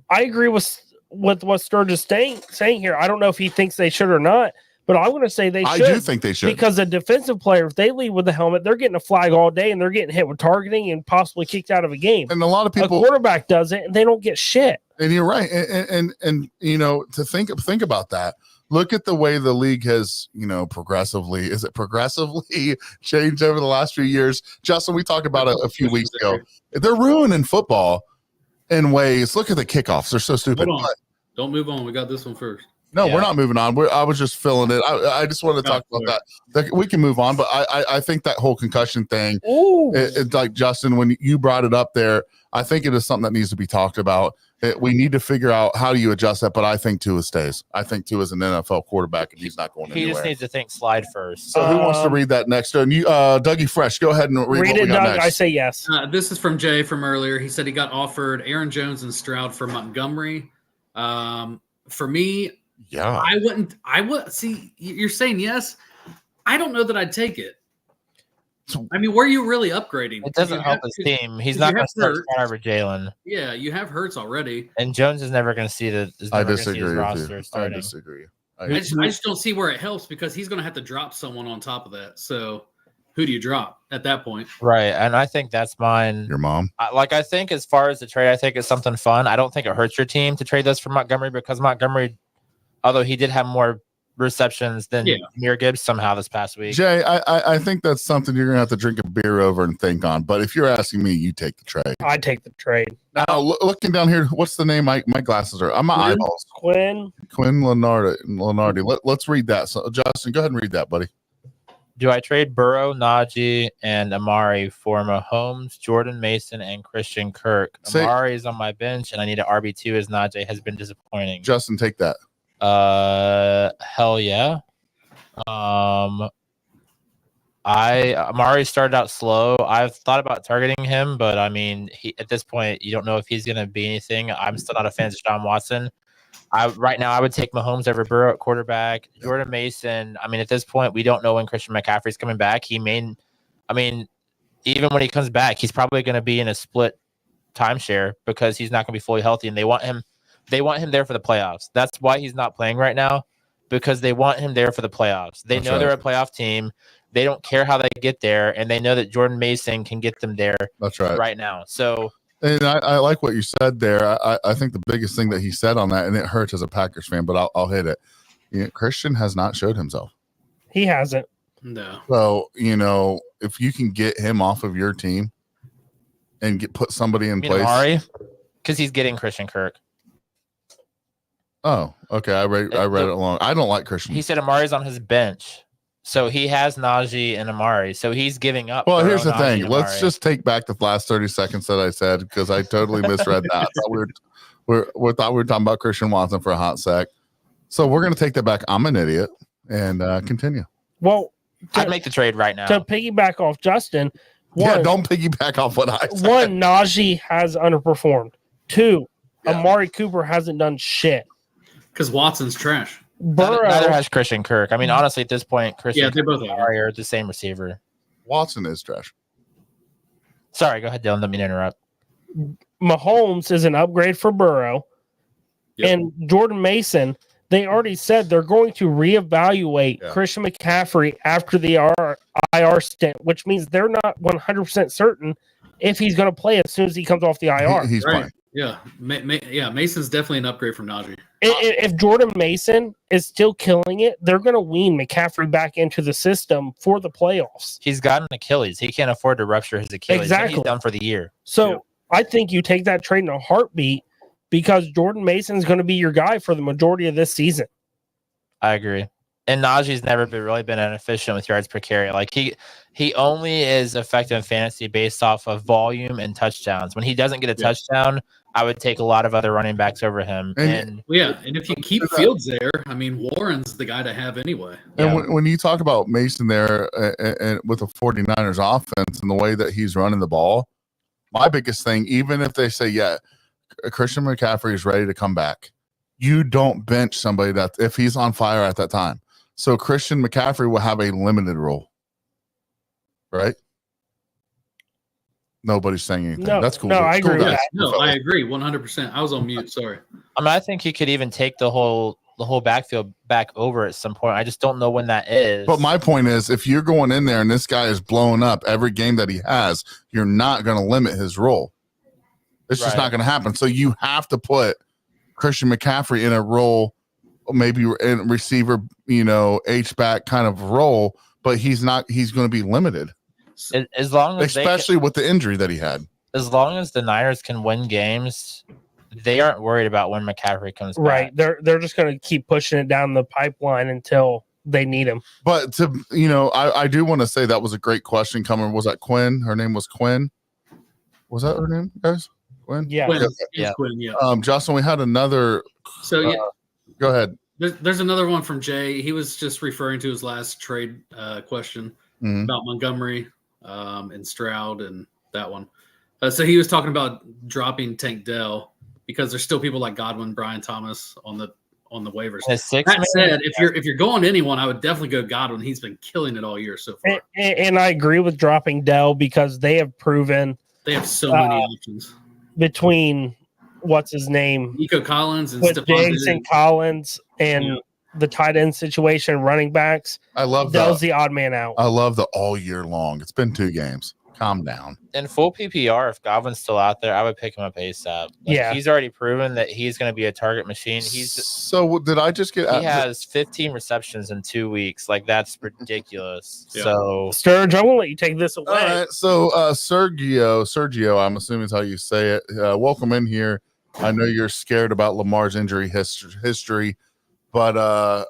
I agree with what Sturge is saying here. I don't know if he thinks they should or not, but I'm going to say they should. I do think they should. Because a defensive player, if they lead with the helmet, they're getting a flag all day and they're getting hit with targeting and possibly kicked out of a game. And a lot of people, a quarterback does it and they don't get shit. And you're right. And you know, to think about that. Look at the way the league has, you know, progressively changed over the last few years. Justin, we talked about it a few weeks ago. They're ruining football in ways. Look at the kickoffs. They're so stupid. Don't move on. We got this one first. No, we're not moving on. I was just filling it. I just wanted to talk about that. We can move on, but I think that whole concussion thing, it's like, Justin, when you brought it up there, I think it is something that needs to be talked about. We need to figure out how do you adjust that, but I think Tua stays. I think Tua is an NFL quarterback, and he's not going anywhere. He just needs to think slide first. So who wants to read that next? And you, Dougie Fresh, go ahead and read it, Doug. Next. I say yes. This is from Jay from earlier. He said he got offered Aaron Jones and Stroud for Montgomery. For me, I would see. You're saying yes. I don't know that I'd take it. I mean, where are you really upgrading? It doesn't help his team. He's not going to start over Jalen. Yeah, you have Hurts already, and Jones is never going to see the. I disagree with roster you. starting. I disagree. I just don't see where it helps because he's going to have to drop someone on top of that. So, who do you drop at that point? Right, and I think that's mine. Your mom. I think as far as the trade, I think it's something fun. I don't think it hurts your team to trade this for Montgomery because Montgomery, although he did have more receptions than Jahmyr Gibbs somehow this past week. Jay, I think that's something you're gonna have to drink a beer over and think on. But if you're asking me, you take the trade. I take the trade. Now looking down here, what's the name? My glasses are. My eyeballs. Quinn Lenardi. Let's read that. So Justin, go ahead and read that, buddy. Do I trade Burrow, Najee, and Amari for Mahomes, Jordan Mason, and Christian Kirk? Amari is on my bench, and I need an RB2 as Najee has been disappointing. Justin, take that. Hell yeah. Amari started out slow. I've thought about targeting him, but I mean, at this point, you don't know if he's going to be anything. I'm still not a fan of Deshaun Watson. Right now, I would take Mahomes over Burrow at quarterback. Jordan Mason. I mean, at this point, we don't know when Christian McCaffrey's coming back. Even when he comes back, he's probably going to be in a split timeshare because he's not going to be fully healthy, and they want him there for the playoffs. That's why he's not playing right now, because they want him there for the playoffs. They know they're a playoff team. They don't care how they get there, and they know that Jordan Mason can get them there. That's right now. So, and I like what you said there. I think the biggest thing that he said on that, and it hurts as a Packers fan, but I'll hit it. Christian has not showed himself. He hasn't. No. So, if you can get him off of your team and put somebody in place. Amari? Because he's getting Christian Kirk. Oh, okay. I read it along. I don't like Christian. He said Amari's on his bench. So he has Najee and Amari. So he's giving up. Well, here's the thing. Let's just take back the last 30 seconds that I said, because I totally misread that. I thought we were talking about Christian Watson for a hot sec. So we're going to take that back. I'm an idiot, and continue. Well, I'd make the trade right now. To piggyback off Justin. Don't piggyback off what I said. One, Najee has underperformed. Two, Amari Cooper hasn't done shit. Because Watson's trash. Burrow. Neither has Christian Kirk. I mean, honestly, at this point, Christian they both are the same receiver. Watson is trash. Sorry, go ahead, Dylan. Let me interrupt. Mahomes is an upgrade for Burrow. Yep. And Jordan Mason, they already said they're going to reevaluate Christian McCaffrey after the IR stint, which means they're not 100% certain if he's going to play as soon as he comes off the IR. He's right. fine. Yeah, Mason's definitely an upgrade from Najee. If Jordan Mason is still killing it, they're going to wean McCaffrey back into the system for the playoffs. He's got an Achilles. He can't afford to rupture his Achilles. Exactly. He's done for the year. So I think you take that trade in a heartbeat because Jordan Mason is going to be your guy for the majority of this season. I agree. And Najee's never really been inefficient with yards per carry. Like he only is effective in fantasy based off of volume and touchdowns. When he doesn't get a touchdown, I would take a lot of other running backs over him. And if you keep Fields there, I mean, Warren's the guy to have anyway. And when you talk about Mason there and with the 49ers offense and the way that he's running the ball, My biggest thing, even if they say, yeah, Christian McCaffrey is ready to come back, you don't bench somebody that if he's on fire at that time. So Christian McCaffrey will have a limited role, right? Nobody's saying anything. No, That's cool. no, I Cool agree with guys. that. No, I agree 100%. I was on mute. Sorry. I mean, I think he could even take the whole backfield back over at some point. I just don't know when that is. But my point is, if you're going in there and this guy is blowing up every game that he has, you're not going to limit his role. It's just not going to happen. So you have to put Christian McCaffrey in a role, maybe in receiver, H-back kind of role, but he's not. He's going to be limited. As long as especially with the injury that he had. As long as the Niners can win games, they aren't worried about when McCaffrey comes back. Right. They're just going to keep pushing it down the pipeline until they need him. But I do want to say that was a great question coming. Was that Quinn? Her name was Quinn. Was that her name, guys? Quinn? Yeah. Quinn. Yeah. Quinn, yeah. Justin, we had another. So yeah. Go ahead. There's another one from Jay. He was just referring to his last trade question about Montgomery and Stroud and that one. So he was talking about dropping Tank Dell because there's still people like Godwin, Brian Thomas on the waivers. That said, if you're going anyone, I would definitely go Godwin. He's been killing it all year so far. And I agree with dropping Dell because they have proven they have so many options between what's his name, Nico Collins and with Diggs and Collins and the tight end situation, running backs. I love Dell's the odd man out. I love the all year long. It's been 2 games. Calm down. In full PPR, if Godwin's still out there, I would pick him up ASAP. He's already proven that he's going to be a target machine. So did I just get? He has 15 receptions in 2 weeks. Like that's ridiculous. Yeah. So Sturge, I'm going to let you take this away. All right. So Sergio, I'm assuming is how you say it. Welcome in here. I know you're scared about Lamar's injury history, but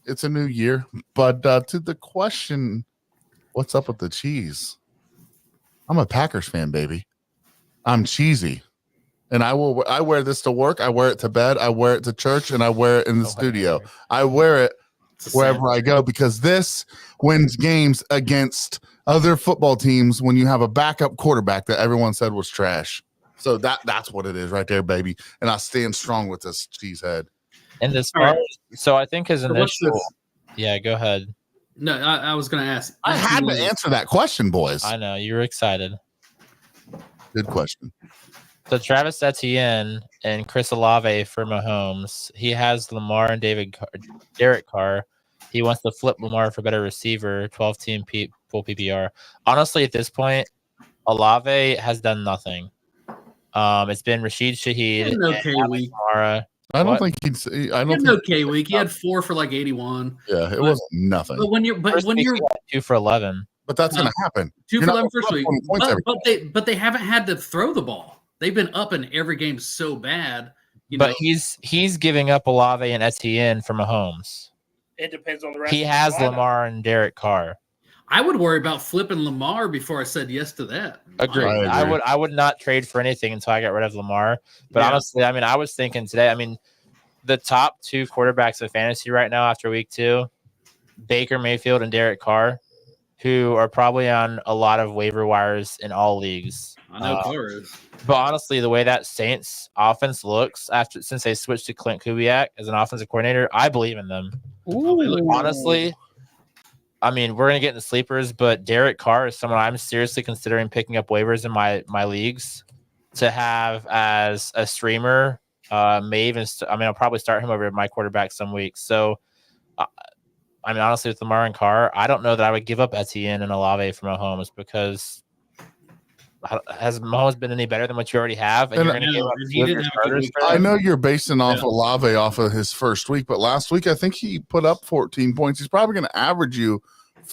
it's a new year. But to the question, what's up with the cheese? I'm a Packers fan, baby. I'm cheesy. And I wear this to work. I wear it to bed. I wear it to church, and I wear it in the studio. I wear it wherever I go because this wins games against other football teams when you have a backup quarterback that everyone said was trash. So that's what it is right there, baby. And I stand strong with this cheesehead. And this so I think his initial. Yeah, go ahead. No, I was going to ask. I had to answer that question, boys. I know you were excited. Good question. So Travis Etienne and Chris Olave for Mahomes. He has Lamar and Derek Carr. He wants to flip Lamar for better receiver. 12-team full PPR. Honestly, at this point, Olave has done nothing. It's been Rashid Shaheed and okay week. I don't think he's. I don't think okay week. He had 4 for like 81. Yeah, it wasn't nothing. But when you're 2 for 11. But that's going to happen. 2 for 11 first week. But they haven't had to throw the ball. They've been up in every game so bad. But he's giving up Olave and Etienne for Mahomes. It depends on the rest. He has Lamar and Derek Carr. I would worry about flipping Lamar before I said yes to that. Agreed. I would not trade for anything until I got rid of Lamar. But honestly, I mean, I was thinking today, I mean, the top 2 quarterbacks of fantasy right now after week 2, Baker Mayfield and Derek Carr, who are probably on a lot of waiver wires in all leagues. I know Carr is. But honestly, the way that Saints offense looks since they switched to Clint Kubiak as an offensive coordinator, I believe in them. Honestly, I mean, we're going to get into sleepers, but Derek Carr is someone I'm seriously considering picking up waivers in my leagues to have as a streamer. I'll probably start him over my quarterback some weeks. So, I mean, honestly, with Lamar and Carr, I don't know that I would give up Etienne and Olave for Mahomes because has Mahomes been any better than what you already have? And you're going to give up your starters for I know you're basing off Olave off of his first week, but last week I think he put up 14 points. He's probably going to average you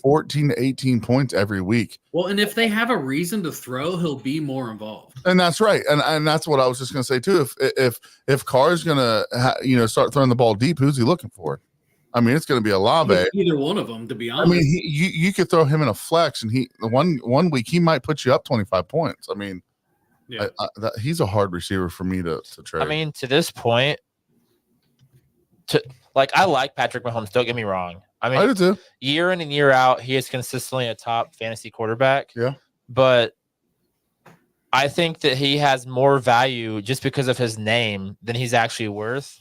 14 to 18 points every week. Well, and if they have a reason to throw, he'll be more involved. And that's right. And that's what I was just going to say too. If Carr's going to start throwing the ball deep, who's he looking for? I mean, it's going to be Olave. Either one of them, to be honest. I mean, you could throw him in a flex, and one week he might put you up 25 points. I mean, he's a hard receiver for me to trade. I mean, to this point, I like Patrick Mahomes. Don't get me wrong. I mean, I do too. Year in and year out, he is consistently a top fantasy quarterback. Yeah, but I think that he has more value just because of his name than he's actually worth.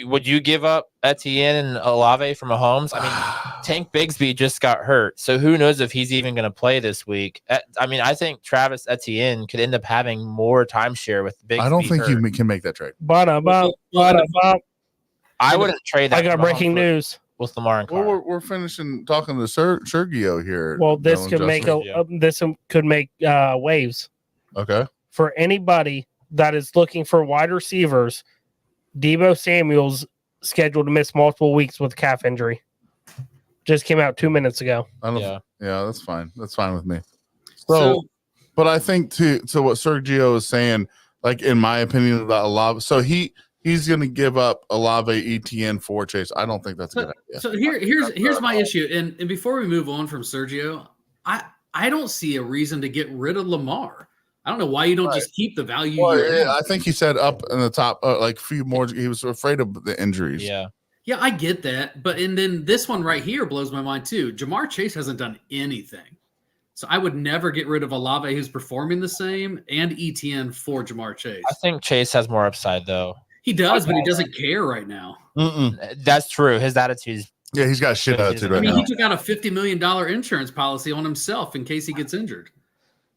Would you give up Etienne and Olave from Mahomes? I mean, Tank Bigsby just got hurt, so who knows if he's even going to play this week? I mean, I think Travis Etienne could end up having more timeshare with Bigsby. I don't think hurt. you can make that trade. I wouldn't trade that. I got breaking news with Lamar and Carr. Well, we're finishing talking to Sergio here. Well, this could make Yeah. waves. Okay. For anybody that is looking for wide receivers, Deebo Samuel's scheduled to miss multiple weeks with calf injury. Just came out 2 minutes ago. Yeah, that's fine. That's fine with me. So But I think to what Sergio is saying, like in my opinion about Olave, so he's going to give up Olave, ETN for Chase. I don't think that's a good idea. So here's my issue, and before we move on from Sergio, I don't see a reason to get rid of Lamar. I don't know why you don't just keep the value. Well, I think he said up in the top, like a few more. He was afraid of the injuries. Yeah, I get that, but and then this one right here blows my mind too. Jamar Chase hasn't done anything, so I would never get rid of Olave, who's performing the same, and ETN for Jamar Chase. I think Chase has more upside though. He does, but he doesn't care right now. That's true. His attitude is. Yeah, he's got shit attitude right now. He took out a $50 million insurance policy on himself in case he gets injured.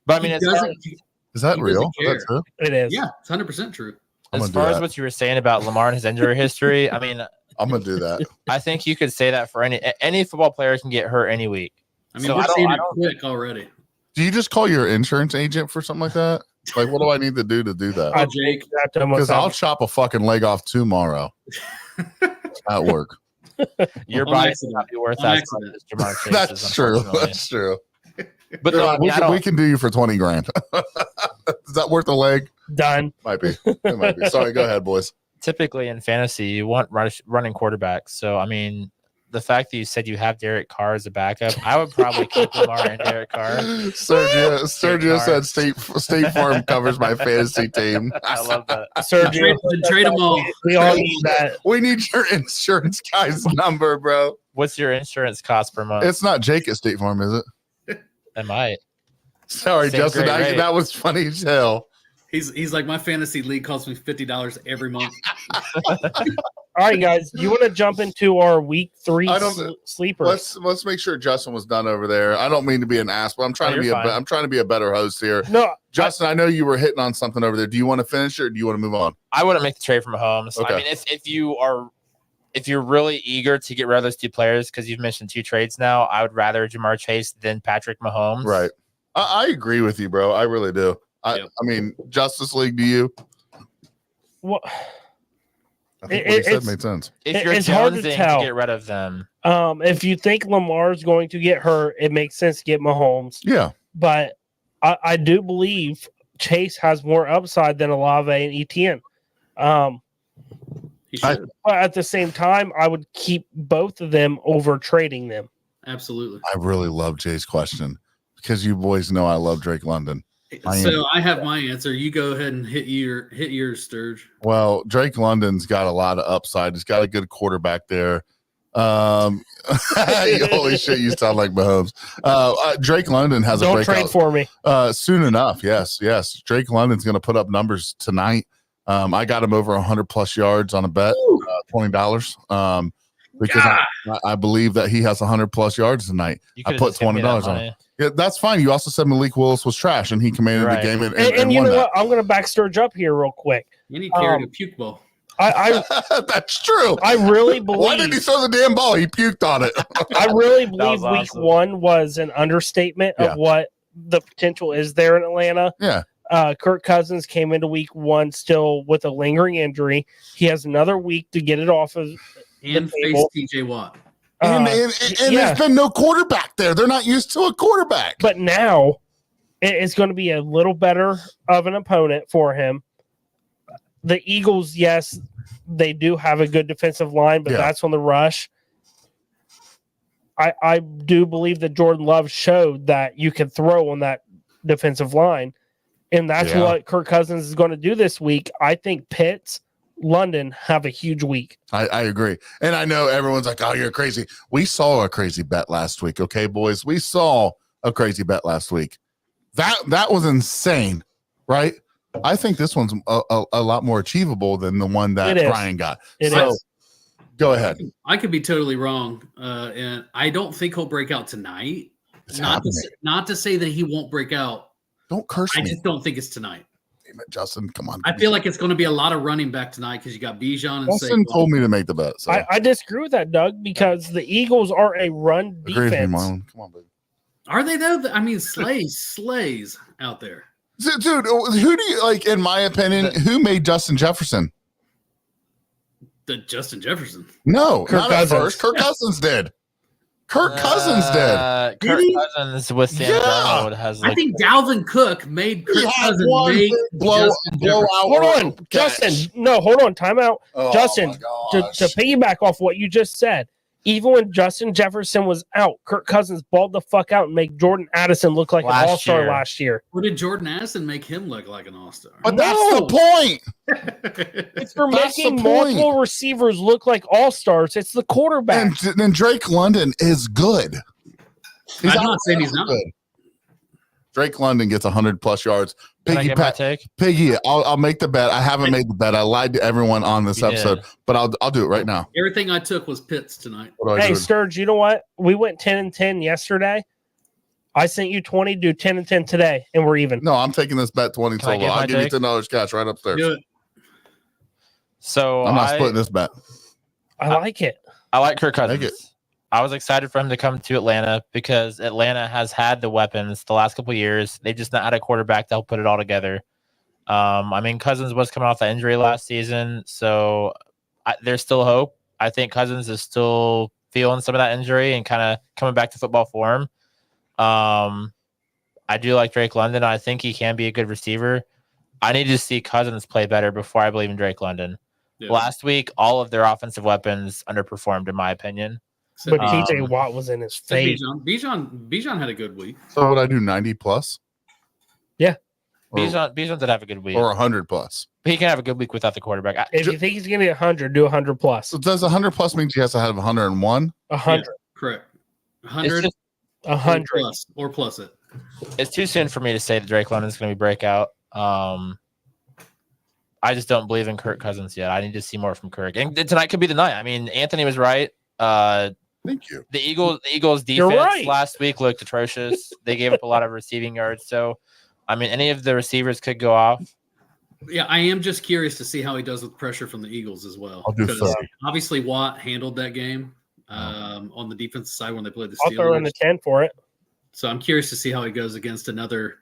But I mean, is that real? That's true? It is. Yeah, it's 100% true. As far as what you were saying about Lamar and his injury history, I mean, I'm gonna do that. I think you could say that for any football player can get hurt any week. I mean, we're seeing it quick already. Do you just call your insurance agent for something like that? Like, what do I need to do that? Jake, because I'll chop a fucking leg off tomorrow at work. Your body's not be worth that. That's true. That's true. But no, we can do you for 20 grand. Is that worth a leg? Done. Might be. It might be. Sorry, go ahead, boys. Typically in fantasy, you want running quarterbacks. So, I mean, the fact that you said you have Derek Carr as a backup, I would probably keep Lamar and Derek Carr. Sergio said State Farm covers my fantasy team. I love that. Sergio, trade them all. We all need that. We need your insurance guy's number, bro. What's your insurance cost per month? It's not Jake at State Farm, is it? It might. Sorry, Same Justin. That was funny as hell. He's like, my fantasy league costs me $50 every month. All right, guys. You want to jump into our week 3 sleeper? Let's make sure Justin was done over there. I don't mean to be an ass, but I'm trying to be a better host here. No, Justin, I know you were hitting on something over there. Do you want to finish or do you want to move on? I wouldn't make the trade from Mahomes. Okay. I mean, if you're really eager to get rid of those two players, because you've mentioned 2 trades now, I would rather Jamar Chase than Patrick Mahomes. Right. I agree with you, bro. I really do. I mean, Justice League, do you? Well, I think what he said made sense. If you're it's hard to jonesing tell. to get rid of them. If you think Lamar's going to get hurt, it makes sense to get Mahomes. Yeah. But I do believe Chase has more upside than Olave and Etienne. But at the same time, I would keep both of them over trading them. Absolutely. I really love Jay's question because you boys know I love Drake London. So I have my answer. You go ahead and hit yours, Sturge. Well, Drake London's got a lot of upside. He's got a good quarterback there. Holy shit, you sound like Mahomes. Drake London has a breakout. Don't trade for me. Soon enough. Yes. Drake London's going to put up numbers tonight. I got him over 100 plus yards on a bet, $20. Because I believe that he has 100 plus yards tonight. I put $20 on it. Yeah, that's fine. You also said Malik Willis was trash, and he commanded the game. And you know what? I'm going to back Sturge up here real quick. And he carried a puke ball. That's true. I really believe. Why didn't he throw the damn ball? He puked on it. I really believe week 1 was an understatement of what the potential is there in Atlanta. Yeah. Kirk Cousins came into week 1 still with a lingering injury. He has another week to get it off of and face TJ Watt. And there's been no quarterback there. They're not used to a quarterback. But now it's going to be a little better of an opponent for him. The Eagles, yes, they do have a good defensive line, but that's on the rush. I do believe that Jordan Love showed that you can throw on that defensive line, and that's what Kirk Cousins is going to do this week. I think Pitts, London have a huge week. I agree. And I know everyone's like, oh, you're crazy. We saw a crazy bet last week. Okay, boys, we saw a crazy bet last week. That was insane, right? I think this one's a lot more achievable than the one that Brian got. Go ahead. I could be totally wrong, and I don't think he'll break out tonight. Not to say that he won't break out. Don't curse me. I just don't think it's tonight. Damn it, Justin, come on. I feel like it's going to be a lot of running back tonight because you got Bijan and Justin told me to make the bet. So. I disagree with that, Doug, because the Eagles are a run defense. Agree with me, Marlon. Come on, baby. Are they though? I mean, slays out there. Dude, who do you like? In my opinion, who made Justin Jefferson? The Justin Jefferson. No, Kirk not Cousins. at first. Kirk Cousins did. Kirk Cousins did. Kirk Cousins with Sam Darnold has. I think Dalvin Cook made Kirk Cousins make blowout. Hold on, Justin. No, hold on. Time out. Oh, Justin, to piggyback off what you just said, even when Justin Jefferson was out, Kirk Cousins balled the fuck out and made Jordan Addison look like an all-star last year. What did Jordan Addison make him look like an all-star? But that's the point. It's for making multiple receivers look like all-stars. It's the quarterback. And then Drake London is good. I'm not saying he's not good. Drake London gets 100+ yards. Piggy, I'll make the bet. I haven't made the bet. I lied to everyone on this episode, but I'll do it right now. Everything I took was Pitts tonight. Hey, Sturge, you know what? We went 10-10 yesterday. I sent you 20. Do 10-10 today, and we're even. No, I'm taking this bet 20 solo. I'll give you $10 cash right upstairs. Do it. So I'm not splitting this bet. I like it. I like Kirk Cousins. I was excited for him to come to Atlanta because Atlanta has had the weapons the last couple of years. They've just not had a quarterback to help put it all together. I mean, Cousins was coming off the injury last season, so there's still hope. I think Cousins is still feeling some of that injury and kind of coming back to football form. I do like Drake London. I think he can be a good receiver. I need to see Cousins play better before I believe in Drake London. Yeah. Last week, all of their offensive weapons underperformed, in my opinion. But TJ Watt was in his face. Bijan had a good week. So would I do 90+? Yeah. Bijan did have a good week. Or 100+. He can have a good week without the quarterback. If you think he's going to get 100, do 100+. So does 100+ mean he has to have 101? 100. Yeah, correct. 100. 100. Or plus it. It's too soon for me to say that Drake London's going to be breakout. I just don't believe in Kirk Cousins yet. I need to see more from Kirk. And tonight could be the night. I mean, Anthony was right. Thank you. The Eagles defense last week looked atrocious. They gave up a lot of receiving yards. So, I mean, any of the receivers could go off. Yeah, I am just curious to see how he does with pressure from the Eagles as well. I'll do 30. Obviously, Watt handled that game on the defensive side when they played the Steelers. I'll throw in the 10 for it. So I'm curious to see how he goes against another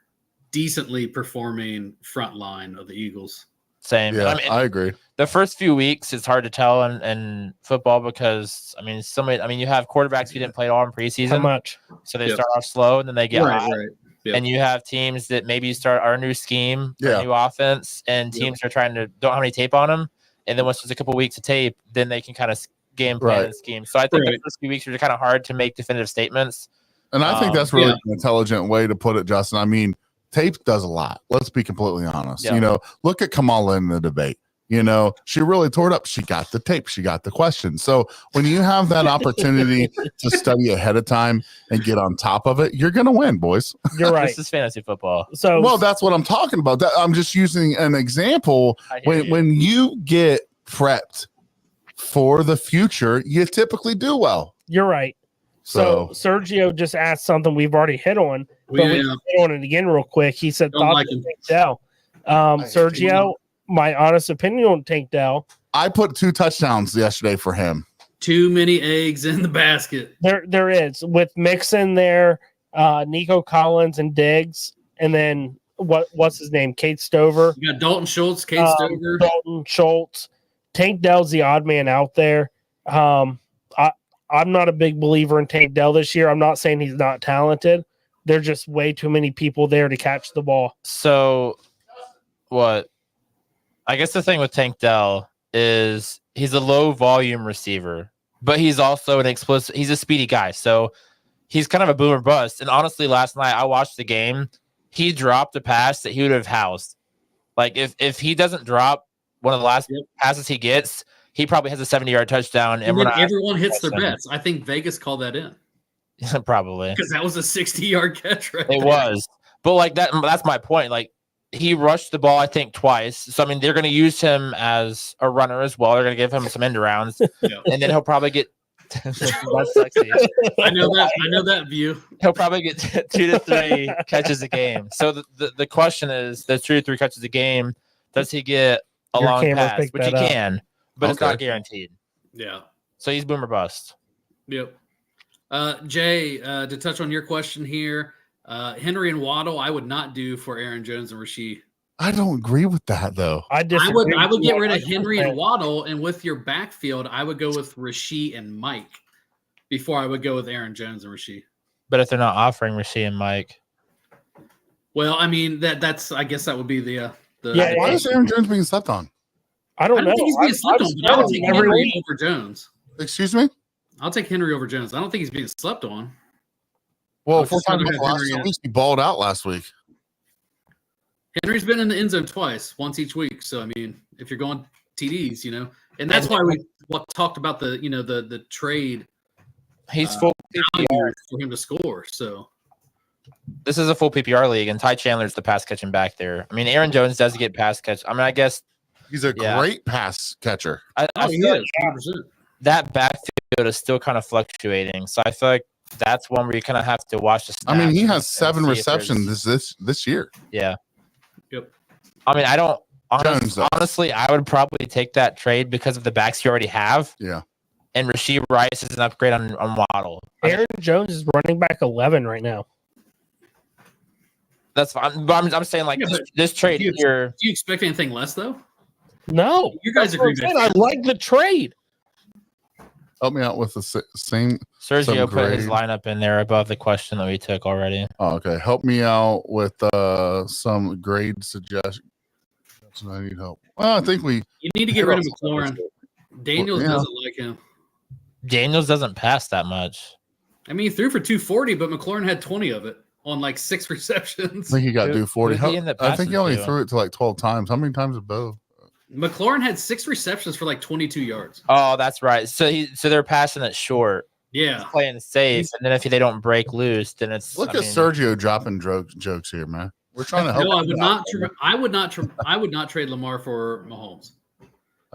decently performing front line of the Eagles. Same. Yeah, I agree. The first few weeks, it's hard to tell in football because, I mean, you have quarterbacks who didn't play at all in preseason. How much? So they start off slow and then they get hot. Right. Yep. And you have teams that maybe start our new scheme, our new offense, and teams are don't have any tape on them. And then once there's a couple weeks of tape, then they can kind of game plan and scheme. So I think the first few weeks are kind of hard to make definitive statements. And I think that's really an intelligent way to put it, Justin. I mean, tape does a lot. Let's be completely honest. Yeah. You know, look at Kamala in the debate. You know, she really tore it up. She got the tape. She got the question. So when you have that opportunity to study ahead of time and get on top of it, you're going to win, boys. You're right. This is fantasy football. So, well, that's what I'm talking about. I'm just using an example. When you get prepped for the future, you typically do well. You're right. So Sergio just asked something we've already hit on, but we hit on it again real quick. He said, thoughts on Tank Dell. Sergio, my honest opinion on Tank Dell. I put 2 touchdowns yesterday for him. Too many eggs in the basket. There is. With Mixon there, Nico Collins and Diggs, and then what's his name? Kate Stover. You got Dalton Schultz, Kate Stover. Dalton Schultz. Tank Dell's the odd man out there. I'm not a big believer in Tank Dell this year. I'm not saying he's not talented. There's just way too many people there to catch the ball. So what? I guess the thing with Tank Dell is he's a low volume receiver, but he's also he's a speedy guy. So he's kind of a boomer bust. And honestly, last night I watched the game. He dropped a pass that he would have housed. Like if he doesn't drop one of the last passes he gets, he probably has a 70-yard touchdown. And then everyone hits their bets. I think Vegas called that in. Probably. Because that was a 60-yard catch right It was. But like that's my point. Like he rushed the ball, I think, twice. So I mean, they're going to use him as a runner as well. They're going to give him some end rounds, and then he'll probably get. That's sexy. I know that view. He'll probably get 2 to 3 catches a game. So the question is, the 2 to 3 catches a game, does he get a long pass? Which he can, but it's not guaranteed. Yeah. So he's boomer bust. Yep. Jay, to touch on your question here, Henry and Waddle, I would not do for Aaron Jones and Rasheed. I don't agree with that though. I would get rid of Henry and Waddle, and with your backfield, I would go with Rasheed and Mike before I would go with Aaron Jones and Rasheed. But if they're not offering Rasheed and Mike, well, I mean that's I guess that would be the Why is Aaron Jones being slept on? I don't know. Think he's being slept on, but I would take Henry over Jones. Excuse me? I'll take Henry over Jones. I don't think he's being slept on. Well, if we're talking about last week, he balled out last week. Henry's been in the end zone twice, once each week. So I mean, if you're going TDs, and that's why we talked about the trade. He's full PPR for him to score. So this is a full PPR league, and Ty Chandler's the pass catching back there. I mean, Aaron Jones does get pass catch. I mean, I guess he's a great pass catcher. I feel like that backfield is still kind of fluctuating. So I feel like that's one where you kind of have to watch the stats. I mean, he has 7 receptions this year. Yeah. Yep. I mean, I don't honestly, I would probably take that trade because of the backs you already have. Yeah. And Rasheed Rice is an upgrade on Waddle. Aaron Jones is running back 11 right now. That's fine. But I'm saying like this trade here. Do you expect anything less though? No. You guys agree. I like the trade. Help me out with the same. Sergio put his lineup in there above the question that we took already. Oh, okay. Help me out with some grade suggestions. I need help. Well, I think you need to get rid of McLaurin. Daniels doesn't like him. Daniels doesn't pass that much. I mean, he threw for 240, but McLaurin had 20 of it on like 6 receptions. I think he got 240. I think he only threw it to like 12 times. How many times did Bo? McLaurin had 6 receptions for like 22 yards. Oh, that's right. So they're passing it short. Yeah, he's playing safe, and then if they don't break loose, then it's. Sergio dropping jokes here, man. We're trying to help. No, I would not trade Lamar for Mahomes.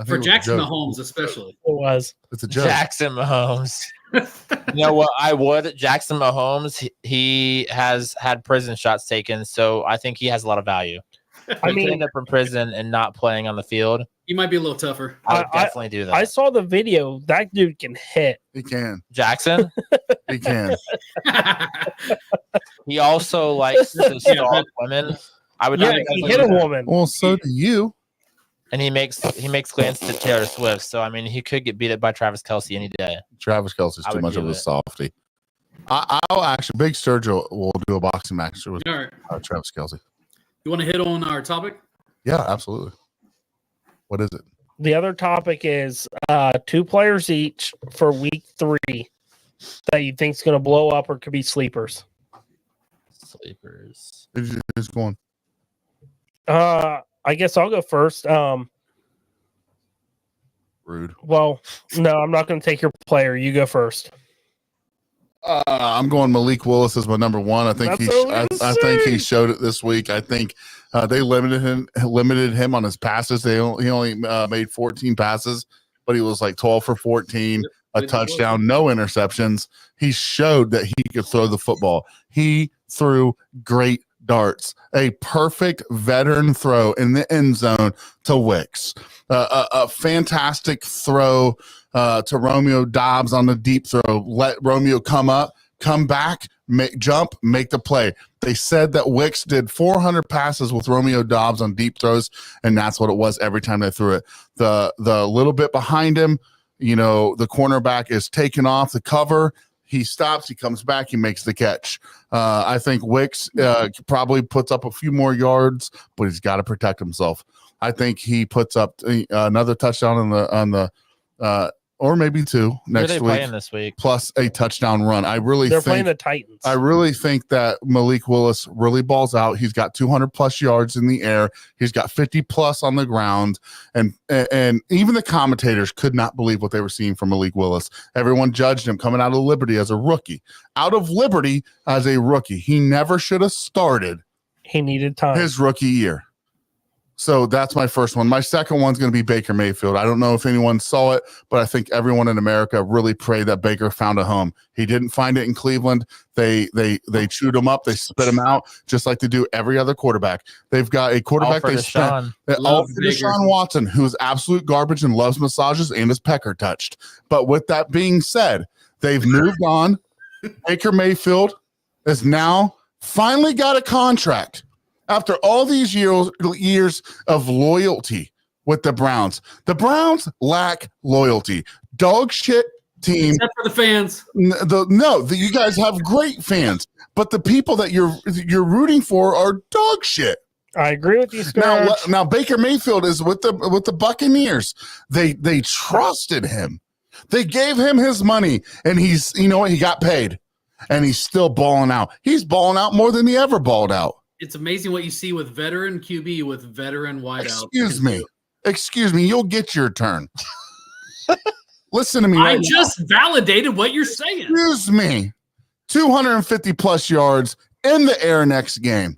For Jackson Mahomes, especially. It's a joke. Jackson Mahomes. You know what? I would. Jackson Mahomes. He has had prison shots taken, so I think he has a lot of value. I mean, end up in prison and not playing on the field. He might be a little tougher. I would definitely do that. I saw the video. That dude can hit. He can. Jackson? He can. He also likes to stalk women. I would not he hit a woman. Well, so do you. And he makes glance to Taylor Swift. So I mean, he could get beat up by Travis Kelce any day. Travis Kelce's too much of a softie. I'll actually, Big Sergio will do a boxing match with Travis Kelce. You want to hit on our topic? Yeah, absolutely. What is it? The other topic is 2 players each for week 3 that you think is going to blow up or could be sleepers. Sleepers. Who's going? I guess I'll go first. Rude. Well, no, I'm not going to take your player. You go first. I'm going Malik Willis as my number 1. I think I think he showed it this week. I think they limited him on his passes. He only made 14 passes, but he was like 12 for 14, a touchdown, no interceptions. He showed that he could throw the football. He threw great darts, a perfect veteran throw in the end zone to Wicks, a fantastic throw to Romeo Dobbs on the deep throw. Let Romeo come up, come back, jump, make the play. They said that Wicks did 400 passes with Romeo Dobbs on deep throws, and that's what it was every time they threw it. The little bit behind him, the cornerback is taken off the cover. He stops, he comes back, he makes the catch. I think Wicks probably puts up a few more yards, but he's got to protect himself. I think he puts up another touchdown on the or maybe 2 next week. This week, plus a touchdown run. They're playing the Titans. I really think that Malik Willis really balls out. He's got 200 plus yards in the air. He's got 50 plus on the ground, and even the commentators could not believe what they were seeing from Malik Willis. Everyone judged him coming out of Liberty as a rookie. Out of Liberty as a rookie, he never should have started He needed time. his rookie year. So that's my first one. My second one's going to be Baker Mayfield. I don't know if anyone saw it, but I think everyone in America really prayed that Baker found a home. He didn't find it in Cleveland. They chewed him up. They spit him out, just like they do every other quarterback. They've got a quarterback they spent all for Deshaun Watson, who's absolute garbage and loves massages and is pecker touched. But with that being said, they've moved on. Baker Mayfield is now finally got a contract. After all these years of loyalty with the Browns lack loyalty. Dog shit team. Except for the fans. You guys have great fans, but the people that you're rooting for are dog shit. I agree with you, Sturge. Now Baker Mayfield is with the Buccaneers. They trusted him. They gave him his money, and he's he got paid, and he's still balling out. He's balling out more than he ever balled out. It's amazing what you see with veteran QB with veteran wideout. Excuse me. You'll get your turn. Listen to me. I just validated what you're saying. Excuse me. 250 plus yards in the air next game.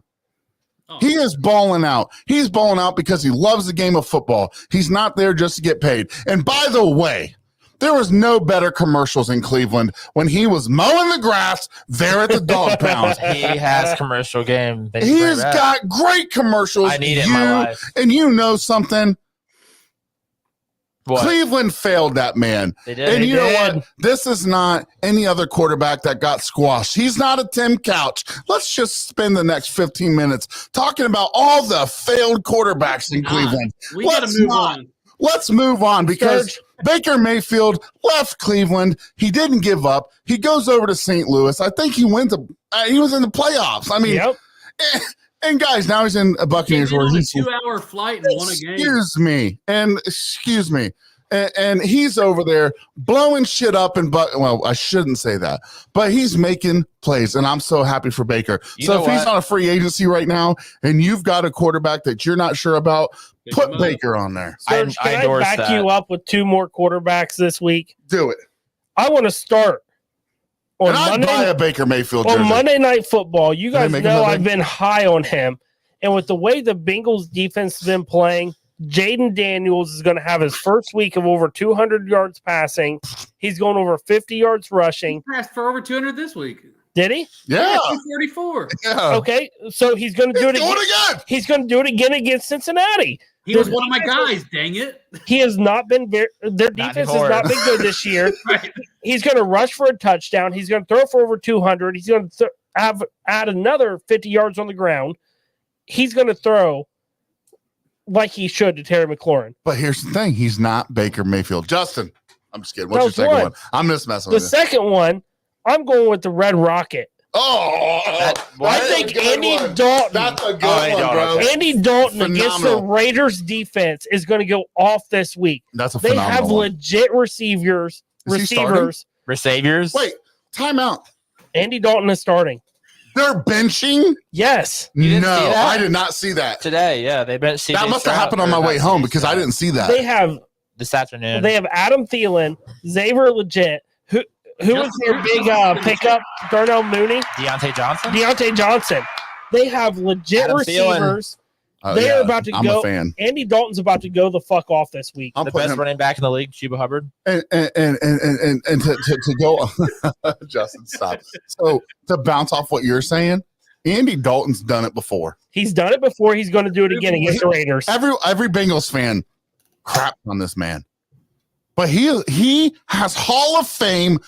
Oh. He is balling out. He's balling out because he loves the game of football. He's not there just to get paid. And by the way, there was no better commercials in Cleveland when he was mowing the grass there at the dog pound. He has commercial game. He's got great commercials. I need it in my life. And you know something? What? Cleveland failed that man. They did. And you know what? This is not any other quarterback that got squashed. He's not a Tim Couch. Let's just spend the next 15 minutes talking about all the failed quarterbacks in Cleveland. We got to move on. Let's move on because Baker Mayfield left Cleveland. He didn't give up. He goes over to St. Louis. I think he went to. He was in the playoffs. I mean, and guys, now he's in a Buccaneers where he's a 2-hour flight and won a game. Excuse me. And he's over there blowing shit up well, I shouldn't say that, but he's making plays, and I'm so happy for Baker. He's on a free agency right now, and you've got a quarterback that you're not sure about, put Baker on there. Serge, can I back you up with 2 more quarterbacks this week? Do it. I want to start on Monday. Buy a Baker Mayfield jersey. On Monday Night Football. You guys know I've been high on him, and with the way the Bengals defense has been playing, Jaden Daniels is going to have his first week of over 200 yards passing. He's going over 50 yards rushing. He passed for over 200 this week. Did he? Yeah. 244. Yeah. Okay, so he's going to do it again. He's going to do it again against Cincinnati. He was one of my guys, dang it. He has not been their defense has not been good this year. Right. He's going to rush for a touchdown. He's going to throw for over 200. He's going to add another 50 yards on the ground. He's going to throw like he should to Terry McLaurin. But here's the thing. He's not Baker Mayfield. Justin, I'm just kidding. What's your second one? I'm just messing with you. The second one, I'm going with the Red Rocket. Oh, I think Andy Dalton. That's a good one, bro. Andy Dalton against the Raiders defense is going to go off this week. That's a phenomenal They have one. legit receivers. Wait, timeout. Andy Dalton is starting. They're benching? Yes. No, I did not see that. Today, yeah. They benched CJ That must have happened on my way home because I didn't see that. They have this afternoon. They have Adam Thielen, Xavier Legit, who was their big pickup, Darnell Mooney? Deontay Johnson. They have legit Adam receivers. They're about to go. I'm a fan. Andy Dalton's about to go the fuck off this week. The best running back in the league, Chuba Hubbard. And to go, Justin, stop. So to bounce off what you're saying, Andy Dalton's done it before. He's done it before. He's going to do it again against the Raiders. Every Bengals fan craps on this man, but he has Hall of Fame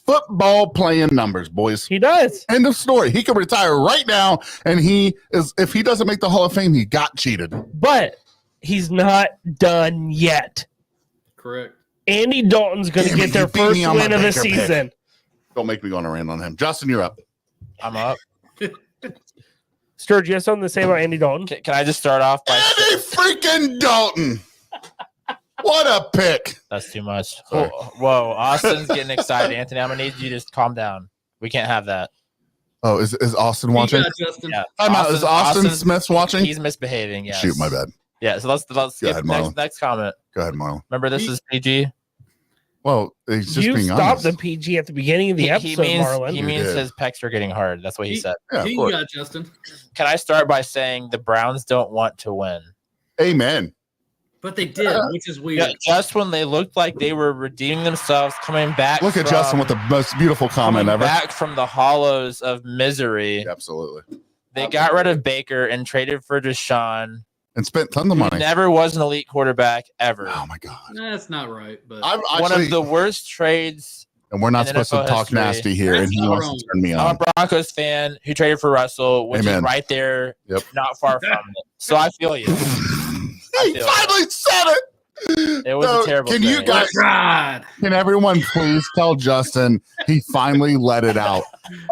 football playing numbers, boys. He does. End of story. He could retire right now, and if he doesn't make the Hall of Fame, he got cheated. But he's not done yet. Correct. Andy Dalton's going to get their first win of the season. Don't make me go on a rant on him. Justin, you're up. I'm up. Sturge, you have something to say about Andy Dalton? Can I just start off by Andy freaking Dalton? What a pick. That's too much. Whoa, Austin's getting excited. Anthony, I'm going to need you to just calm down. We can't have that. Oh, is Austin watching? Yeah. Is Austin Smith watching? He's misbehaving, yes. Shoot, my bad. Yeah, so let's skip next comment. Go ahead, Marlon. Remember, this is PG. Well, he's just You being stopped honest. the PG at the beginning of the episode, Marlon. He You means did. his pecs are getting hard. That's what he said. Yeah, Who of you course. got, Justin? Can I start by saying the Browns don't want to win? Amen. But they did, which is weird. Yeah, just when they looked like they were redeeming themselves, coming back. Look at Justin with the most beautiful comment coming ever. back from the hollows of misery. Absolutely. They got rid of Baker and traded for Deshaun. And spent tons of who money. Never was an elite quarterback ever. Oh my God. That's not right. But One of the worst trades. And we're not in supposed to NFL talk history. nasty here, and That's he not wants wrong. to turn me I'm on. a Broncos fan who traded for Russell, which Amen. is right there, Yep. not far from it. So I feel you. He finally said it. It was a terrible Can you trade. guys? God. Can everyone please tell Justin he finally let it out?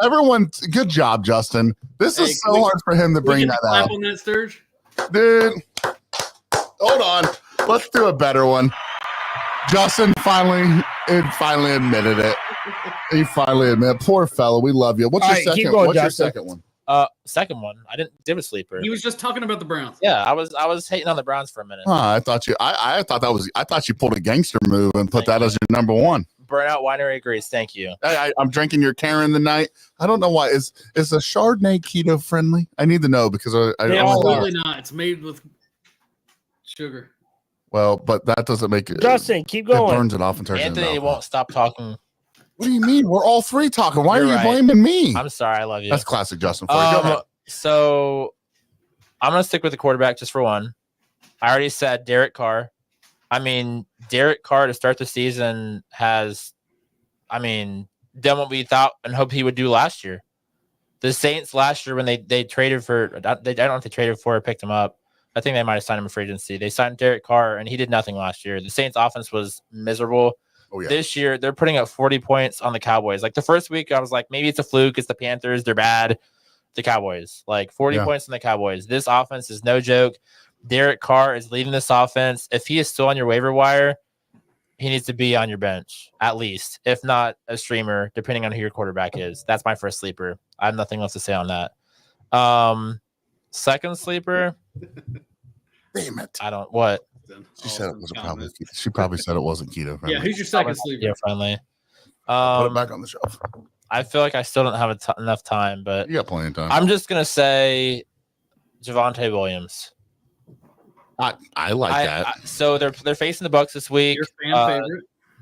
Everyone, good job, Justin. This Hey, is can so we- hard for him to We bring can that clap out, on that, Sturge. dude. Hold on, let's do a better one. Justin finally admitted it. He finally admitted. Poor fellow, we love you. What's All your right, keep second? going, What's your Justin. second one? Second one. I didn't give a sleeper. He was just talking about the Browns. Yeah, I was hating on the Browns for a minute. I thought you pulled a gangster move and put that as your number one. Burnout Winery agrees. Thank you. I'm drinking your Karen tonight. I don't know why. Is a Chardonnay keto friendly? I need to know because I They don't all know. are. Absolutely not. It's made with sugar. Well, but that doesn't make it. Justin, keep It going. burns it off and turns it into Anthony alcohol. won't stop talking. What do you mean? We're all three talking. Why You're are you right. blaming me? I'm sorry. I love you. That's classic Justin. For you. Go ahead. So I'm gonna stick with the quarterback just for one. I already said Derek Carr. I mean, Derek Carr to start the season has, done what we thought and hoped he would do last year. The Saints last year when they traded for, I don't know if they traded for or picked him up. I think they might have signed him for free agency. They signed Derek Carr and he did nothing last year. The Saints offense was miserable. Oh, yeah. This year they're putting up 40 points on the Cowboys. Like the first week I was like, maybe it's a fluke. It's the Panthers. They're bad. The Cowboys, like 40 points on the Cowboys. This offense is no joke. Derek Carr is leading this offense. If he is still on your waiver wire, he needs to be on your bench at least, if not a streamer, depending on who your quarterback is. That's my first sleeper. I have nothing else to say on that. Second sleeper, Damn it. I don't what. She said it was probably. She probably said it wasn't keto friendly. Yeah, who's your second sleeper? Yeah, friendly. Put it back on the shelf. I feel like I still don't have enough time, but You got plenty of time. I'm just gonna say Javonte Williams. I like that. So they're facing the Bucks this week. Your fan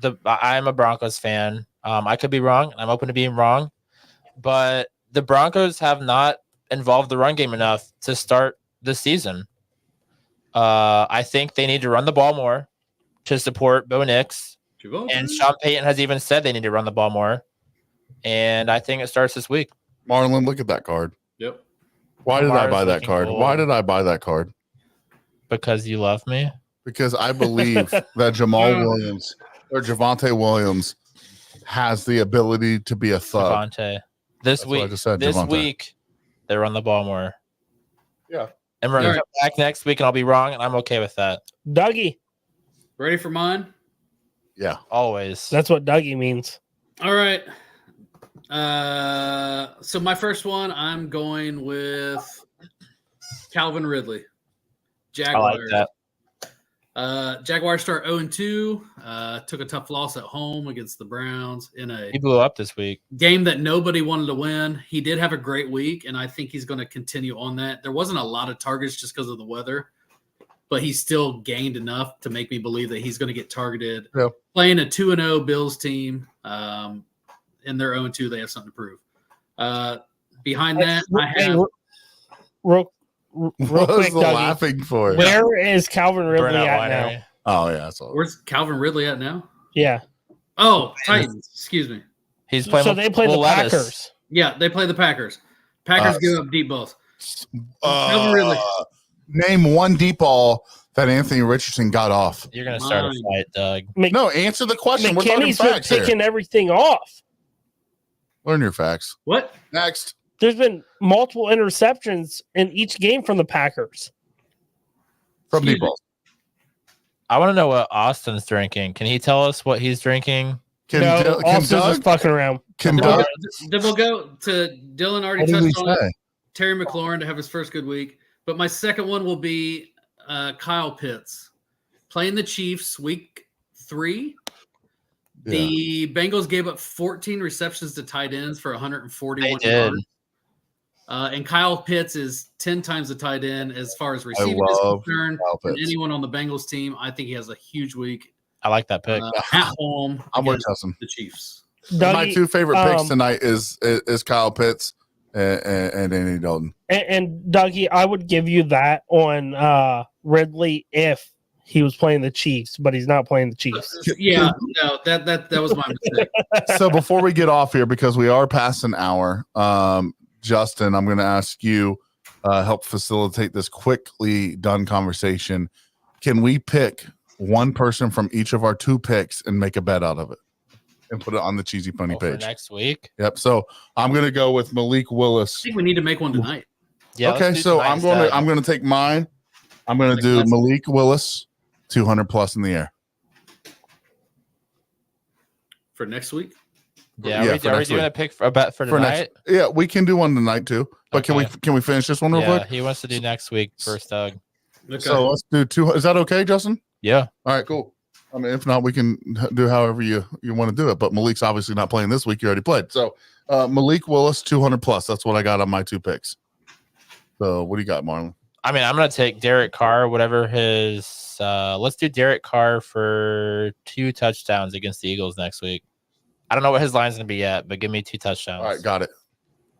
favorite? I'm a Broncos fan. I could be wrong. I'm open to being wrong, but the Broncos have not involved the run game enough to start the season. I think they need to run the ball more to support Bo Nix, and Sean Payton has even said they need to run the ball more. And I think it starts this week. Marlon, look at that card. Yep. Why did I Lamar's buy that looking card? cool. Why did I buy that card? Because you love me. Because I believe that Javonte Williams has the ability to be a thug. Javonte. This That's what I week, just said, this Javonte. week, they run the ball more. Yeah. And we're going All to come back next week, and I'll be wrong, and I'm okay with that. Dougie. Ready for mine? Yeah. Always. That's what Dougie means. All right. So my first one, I'm going with Calvin Ridley. I Jaguars. like that. Jaguars start 0-2. Took a tough loss at home against the Browns in a He blew up this week. game that nobody wanted to win. He did have a great week, and I think he's going to continue on that. There wasn't a lot of targets just because of the weather, but he still gained enough to make me believe that he's going to get targeted. Yeah. Playing a 2-0 Bills team, and they're 0-2, they have something to prove. Behind that, I have Real What quick, was the Dougie. laughing for? Where is Calvin Ridley Burnout at now? Winery. Oh, yeah. That's all. where's Calvin Ridley at now? Yeah. Oh, Titans. Excuse me. He's playing So with they play the Will Levis. Packers. Yeah, they play the Packers. Packers give up deep balls. Uh, Ridley. Name one deep ball that Anthony Richardson got off. You're going to start a Mine. fight, Doug. No, answer the question. We're talking McKinney's been facts here. picking everything off. Learn your facts. What? Next. There's been multiple interceptions in each game from the Packers. From Excuse deep balls. I want to know what Austin's drinking. Can he tell us what he's drinking? Can Austin's just Doug? fucking around. Can Then Doug? we'll go to Dylan already What did he touched on it. say? Terry McLaurin to have his first good week. But my second one will be Kyle Pitts playing the Chiefs week 3. The Bengals gave up 14 receptions to tight ends for 141 They did. yards. And Kyle Pitts is 10 times the tight end as far as receiving is love concerned. Kyle And Pitts. anyone on the Bengals team, I think he has a huge week I like that pick. at home I'm with against Justin. the Chiefs. My Dougie, two favorite picks tonight is Kyle Pitts and Andy Dalton. and Dougie, I would give you that on Ridley if he was playing the Chiefs, but he's not playing the Chiefs. Yeah, no, that was my mistake. So before we get off here, because we are past an hour, Justin, I'm going to ask you help facilitate this quickly done conversation. Can we pick one person from each of our two picks and make a bet out of it and put it on the Cheesy Pony For page? next week. Yep. So I'm going to go with Malik Willis. I think we need to make one tonight. Yeah. Okay. So I'm going to take mine. I'm going to do Malik Willis, 200 plus in the air. For next week? Yeah. Yeah, Are for we next doing week. a pick for a bet for tonight? Yeah, we can do one tonight too. But Okay. can we finish this one real Yeah. quick? He wants to do next week first, Doug. Okay. So let's do two. Is that okay, Justin? Yeah. All right, cool. I mean, if not, we can do however you want to do it. But Malik's obviously not playing this week. You already played. So Malik Willis, 200 plus. That's what I got on my two picks. So what do you got, Marlon? I mean, I'm going to take Derek Carr, whatever his. Let's do Derek Carr for 2 touchdowns against the Eagles next week. I don't know what his line's going to be yet, but give me 2 touchdowns. All right, got it.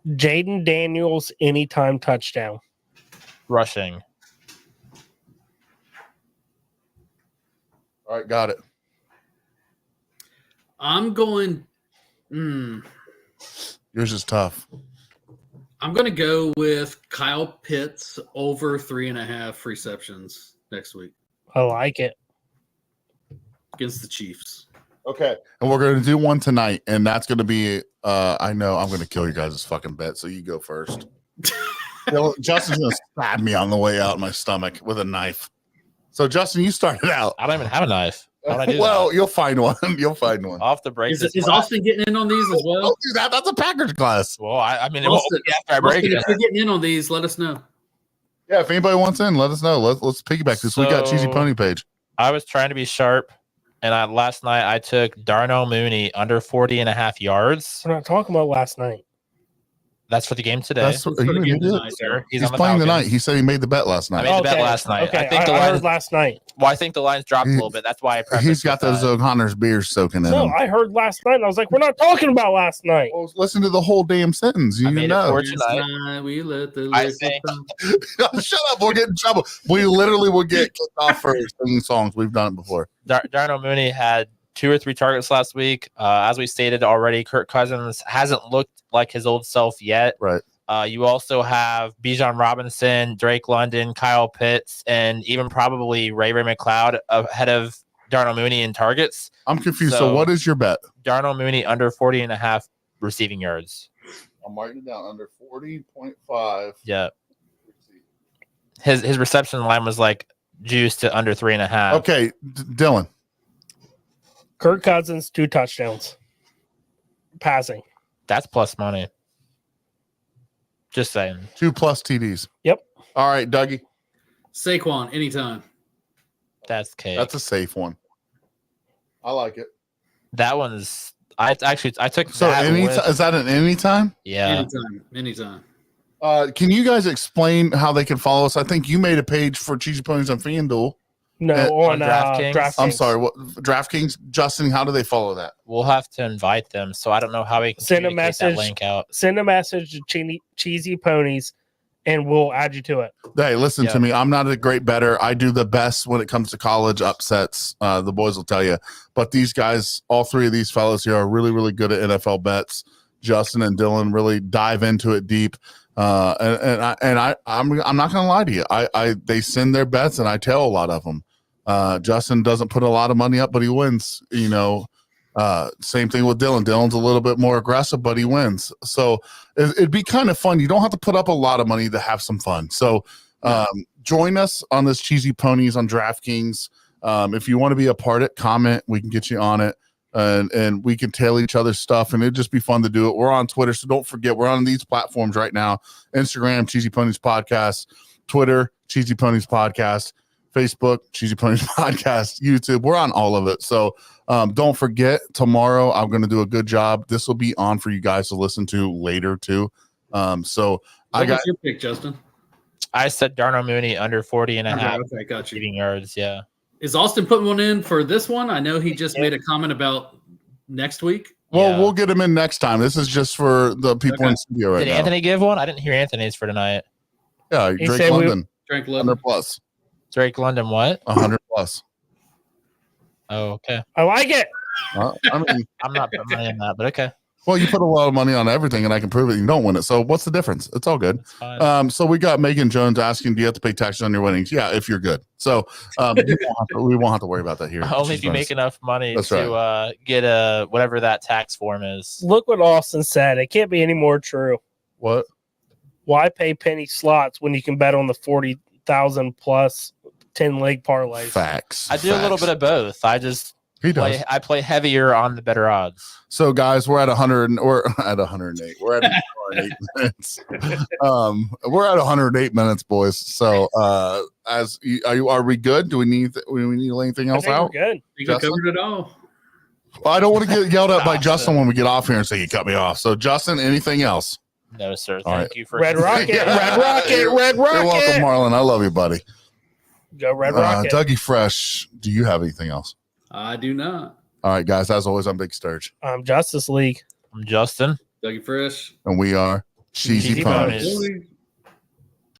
Jaden Daniels, anytime touchdown. Rushing. All right, got it. I'm going. Yours is tough. I'm going to go with Kyle Pitts over 3.5 receptions next week I like it. against the Chiefs. Okay. And we're going to do one tonight, and that's going to be, I know I'm going to kill you guys' fucking bet, so you go first. Justin's going to stab me on the way out my stomach with a knife. So, Justin, you started out. I don't even have a knife. How would I do Well, that? you'll find one. You'll find one. I'll have to break this. Is Austin getting in on these as well? Don't do that. That's a Packers class. Well, I mean, it won't Austin, be after I break Austin, it. if you're getting in on these, let us know. Yeah, if anybody wants in, let us know. Let's piggyback this. We got Cheesy So- Pony page. I was trying to be sharp, and last night I took Darnell Mooney under 40.5 yards. We're not talking about last night. That's for the game today. That's what Let's put you a game did. tonight, Sir, He's on the playing tonight. Falcons. He said he made the bet last I night. made the bet last night. Okay, I think the I line. heard last night. Well, I think the lines dropped a little bit. That's why I prefaced He's got with those that. O'Connor's beers soaking in No, him. I heard last night. And I was like, we're not talking about last night. Well, listen to the whole damn sentence. You I made it know. for Last tonight. night we let the I liquor think- flow. Shut up. We'll get in trouble. We literally will get kicked off for singing songs. We've done it before. Darnell Mooney had 2 or 3 targets last week. As we stated already, Kirk Cousins hasn't looked like his old self yet. Right. You also have Bijan Robinson, Drake London, Kyle Pitts, and even probably Ray McLeod ahead of Darnell Mooney in targets. I'm confused. So, So- what is your bet? Darnell Mooney under 40.5 receiving yards. I'm writing it down under 40.5. Yeah. His reception line was like juiced to under 3.5. Okay, Dylan. Kirk Cousins, 2 touchdowns. Passing. That's plus money. Just saying. 2+ TDs. Yep. All right, Dougie. Saquon, anytime. That's cake. That's a safe one. I like it. That one's. I took. So that anytime, is that an anytime? Yeah. Anytime. Can you guys explain how they can follow us? I think you made a page for Cheesy Ponies on FanDuel. No, On on DraftKings? DraftKings. I'm sorry, what DraftKings? Justin, how do they follow that? We'll have to invite them. So I don't know how we can Send a communicate that message. link out. Send a message to Cheesy Ponies, and we'll add you to it. Hey, listen Yeah. to me. I'm not a great bettor. I do the best when it comes to college upsets. The boys will tell you. But these guys, all 3 of these fellows here, are really, really good at NFL bets. Justin and Dylan really dive into it deep. I'm not gonna lie to you. They send their bets, and I tell a lot of them. Justin doesn't put a lot of money up, but he wins. You know, same thing with Dylan. Dylan's a little bit more aggressive, but he wins. So it'd be kind of fun. You don't have to put up a lot of money to have some fun. So join us on this Cheesy Ponies on DraftKings. If you want to be a part of it, comment. We can get you on it. And we can tail each other's stuff, and it'd just be fun to do it. We're on Twitter, so don't forget we're on these platforms right now: Instagram, Cheesy Ponies Podcast, Twitter, Cheesy Ponies Podcast, Facebook, Cheesy Ponies Podcast, YouTube. We're on all of it. So don't forget, tomorrow I'm going to do a good job. This will be on for you guys to listen to later too. So What was your pick, Justin? I said Darnell Mooney under 40 and a half Okay, got you. receiving yards. Yeah. Is Austin putting one in for this one? I know he just made a comment about next week. Well, we'll get him in next time. This is just for the people in studio right Did now. Anthony give one? I didn't hear Anthony's for tonight. Yeah, He Drake said London. Drake London. 100 plus. Drake London, what? 100 plus. Oh, okay. I like it. I mean, I'm not putting money on that, but okay. well, you put a lot of money on everything, and I can prove it. You don't win it. So what's the difference? It's all good. It's fine. So we got Megan Jones asking, do you have to pay taxes on your winnings? Yeah, if you're good. So we won't have to worry about that here. Only if you make enough money That's to get whatever that tax form is. Look what Austin said. It can't be any more true. What? Why pay penny slots when you can bet on the 40,000 plus 10 leg parlays? Facts. I do a little bit of both. I just He does. I play heavier on the better odds. So guys, we're at 100 or at 108. We're at 108 minutes. We're at 108 minutes, boys. So are we good? Do we need anything I else think out? we're good. You Justin? covered it all. Well, I don't want to get yelled at by Justin when we get off here and say you cut me off. So Justin, anything else? No, sir. All Thank right. you for Red Rocket, Yeah. Red Rocket, Red You're welcome, Rocket. Marlon. I love you, buddy. Go Red Rocket. Dougie Fresh, do you have anything else? I do not. All right, guys. As always, I'm Big Sturge, Justice League. I'm Justin. Dougie Fresh. and we are Cheesy Cheesy Ponies. Ponies. Really?